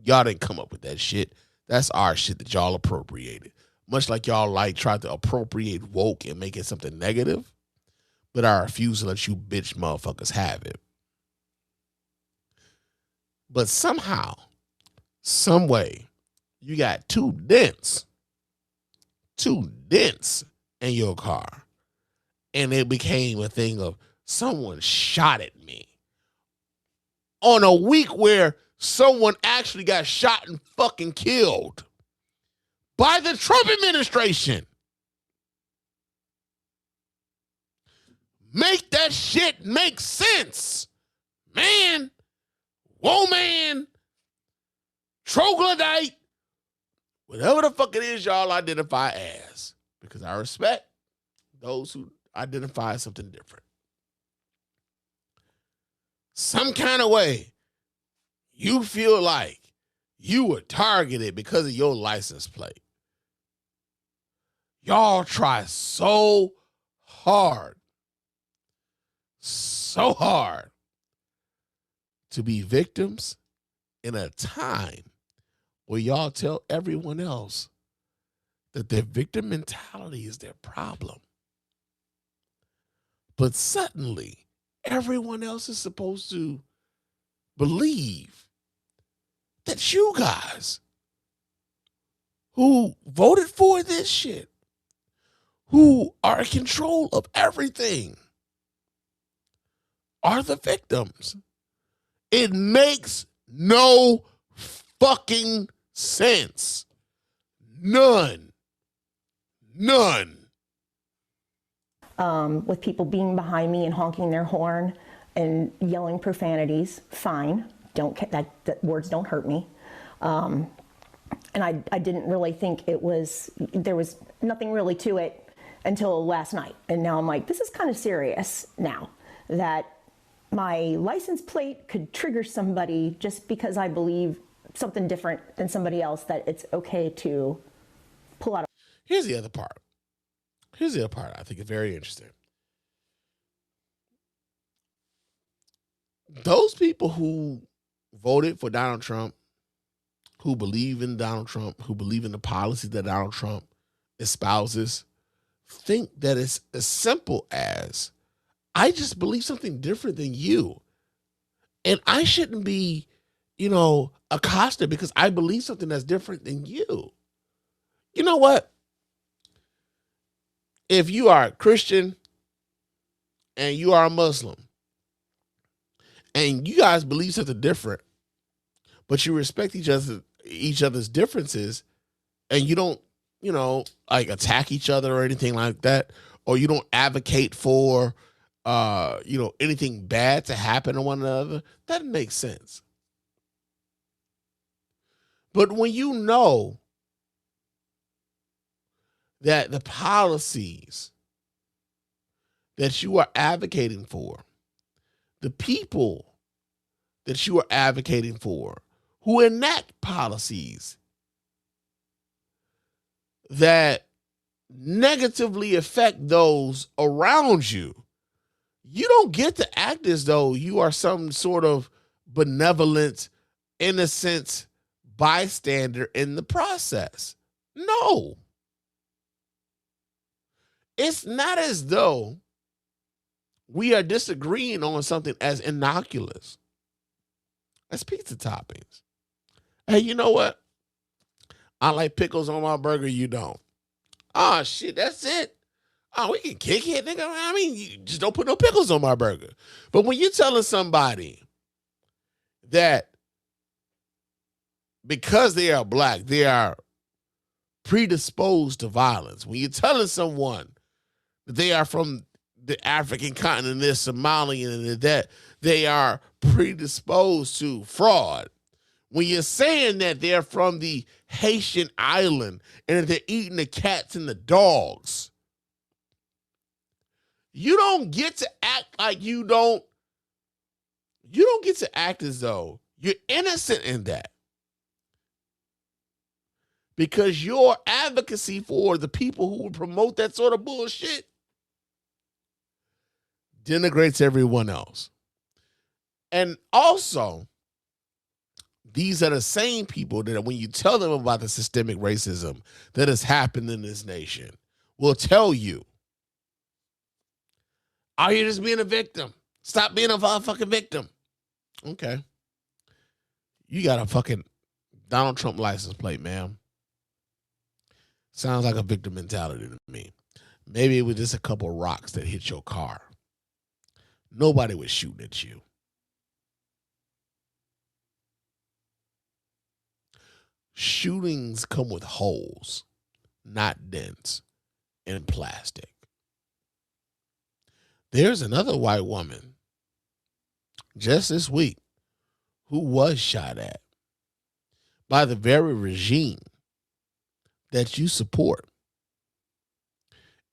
Y'all didn't come up with that shit. That's our shit that y'all appropriated. Much like y'all tried to appropriate woke and make it something negative. But I refuse to let you bitch motherfuckers have it. But somehow, some way, you got 2 dents in your car. And it became a thing of someone shot at me. On a week where someone actually got shot and fucking killed by the Trump administration. Make that shit make sense. Man, woman, troglodyte, whatever the fuck it is y'all identify as. Because I respect those who identify as something different. Some kind of way you feel like you were targeted because of your license plate. Y'all try so hard to be victims in a time where y'all tell everyone else that their victim mentality is their problem. But suddenly, everyone else is supposed to believe that you guys who voted for this shit, who are in control of everything, are the victims. It makes no fucking sense. None. With people being behind me and honking their horn and yelling profanities, fine. That words don't hurt me. And I didn't really think there was nothing really to it until last night. And now I'm like, this is kind of serious now, that my license plate could trigger somebody just because I believe something different than somebody else, that it's okay to pull out. Here's the other part I think is very interesting. Those people who voted for Donald Trump, who believe in Donald Trump, who believe in the policies that Donald Trump espouses, think that it's as simple as, I just believe something different than you. And I shouldn't be, accosted because I believe something that's different than you. You know what? If you are a Christian and you are a Muslim and you guys believe something different, but you respect each other's differences, and you don't, like attack each other or anything like that, or you don't advocate for, anything bad to happen to one another, that makes sense. But when you know that the policies that you are advocating for, the people that you are advocating for, who enact policies that negatively affect those around you, you don't get to act as though you are some sort of benevolent, innocent bystander in the process. No. It's not as though we are disagreeing on something as innocuous as pizza toppings. Hey, you know what? I like pickles on my burger, you don't. Oh, shit, that's it. Oh, we can kick it, nigga. I mean, you just don't put no pickles on my burger. But when you're telling somebody that because they are black, they are predisposed to violence, when you're telling someone that they are from the African continent, they're Somalian, and that they are predisposed to fraud, when you're saying that they're from the Haitian island and that they're eating the cats and the dogs, you don't get to act like you don't get to act as though you're innocent in that. Because your advocacy for the people who would promote that sort of bullshit denigrates everyone else. And also, these are the same people that when you tell them about the systemic racism that has happened in this nation, will tell you, "Oh, you're just being a victim. Stop being a fucking victim." Okay. You got a fucking Donald Trump license plate, ma'am. Sounds like a victim mentality to me. Maybe it was just a couple rocks that hit your car. Nobody was shooting at you. Shootings come with holes, not dents, in plastic. There's another white woman just this week who was shot at by the very regime that you support.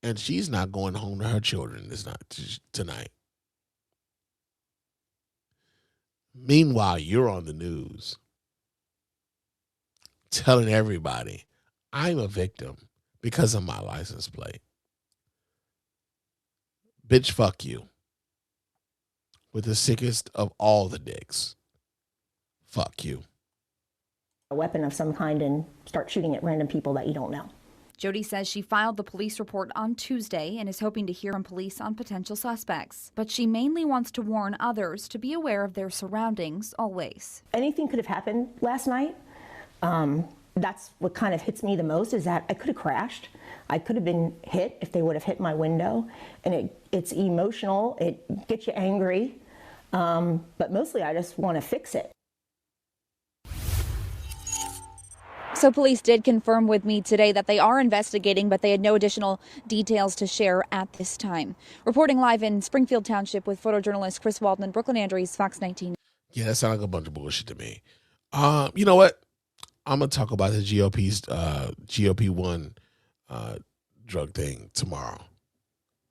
And she's not going home to her children tonight. Meanwhile, you're on the news telling everybody, I'm a victim because of my license plate. Bitch, fuck you. With the sickest of all the dicks. Fuck you. A weapon of some kind and start shooting at random people that you don't know. Jody says she filed the police report on Tuesday and is hoping to hear from police on potential suspects. But she mainly wants to warn others to be aware of their surroundings always. Anything could have happened last night. That's what kind of hits me the most, is that I could have crashed. I could have been hit if they would have hit my window. And it's emotional. It gets you angry. But mostly I just want to fix it. So police did confirm with me today that they are investigating, but they had no additional details to share at this time. Reporting live in Springfield Township with photojournalist Chris Waldman, Brooklyn Andrews, Fox 19. Yeah, that sounds like a bunch of bullshit to me. You know what? I'm going to talk about the GOP's GOP1 drug thing tomorrow.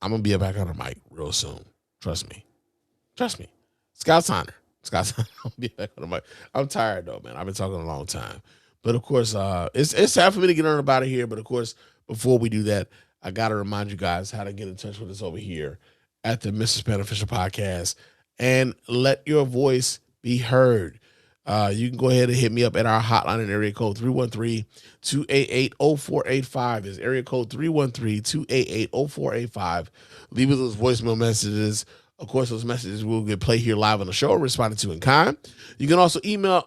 I'm going to be back on the mic real soon. Trust me. Scott Sonner. I'll be back on the mic. I'm tired though, man. I've been talking a long time. But of course, it's time for me to get on about it here. But of course, before we do that, I got to remind you guys how to get in touch with us over here at the Mr. Spann Official Podcast and let your voice be heard. You can go ahead and hit me up at our hotline in area code 313-288-0485. Is area code 313-288-0485. Leave us those voicemail messages. Of course, those messages will get played here live on the show, responded to in kind. You can also you can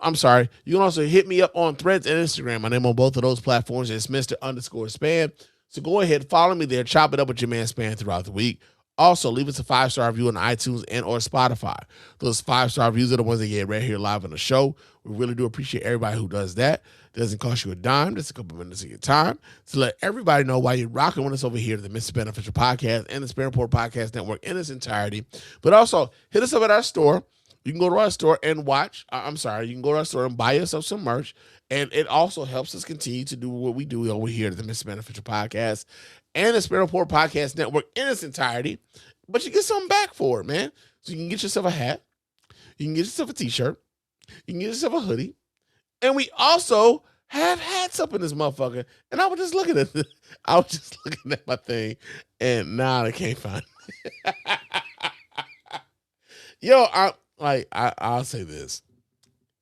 also hit me up on Threads and Instagram. My name on both of those platforms is Mr. _Spann. So go ahead, follow me there, chop it up with your man Spann throughout the week. Also, leave us a 5-star review on iTunes and or Spotify. Those 5-star reviews are the ones that get right here live on the show. We really do appreciate everybody who does that. It doesn't cost you a dime. Just a couple minutes of your time to let everybody know why you're rocking with us over here to the Mr. Beneficial Podcast and the Spann Report Podcast Network in its entirety. But also, hit us up at our store. You can go to our store and watch. You can go to our store and buy yourself some merch. And it also helps us continue to do what we do over here at the Mr. Beneficial Podcast and the Spann Report Podcast Network in its entirety. But you get something back for it, man. So you can get yourself a hat. You can get yourself a t-shirt. You can get yourself a hoodie. And we also have hats up in this motherfucker. And I was just looking at my thing. And now I can't find it. Yo, I'll say this.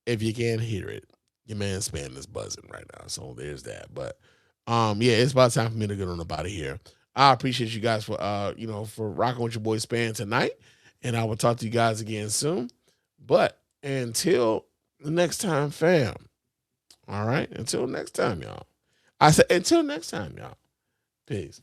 If you can't hear it, your man Spann is buzzing right now. So there's that. But yeah, it's about time for me to get on about it here. I appreciate you guys for for rocking with your boy Spann tonight. And I will talk to you guys again soon. But until the next time, fam. All right? Until next time, y'all. I said until next time, y'all. Peace.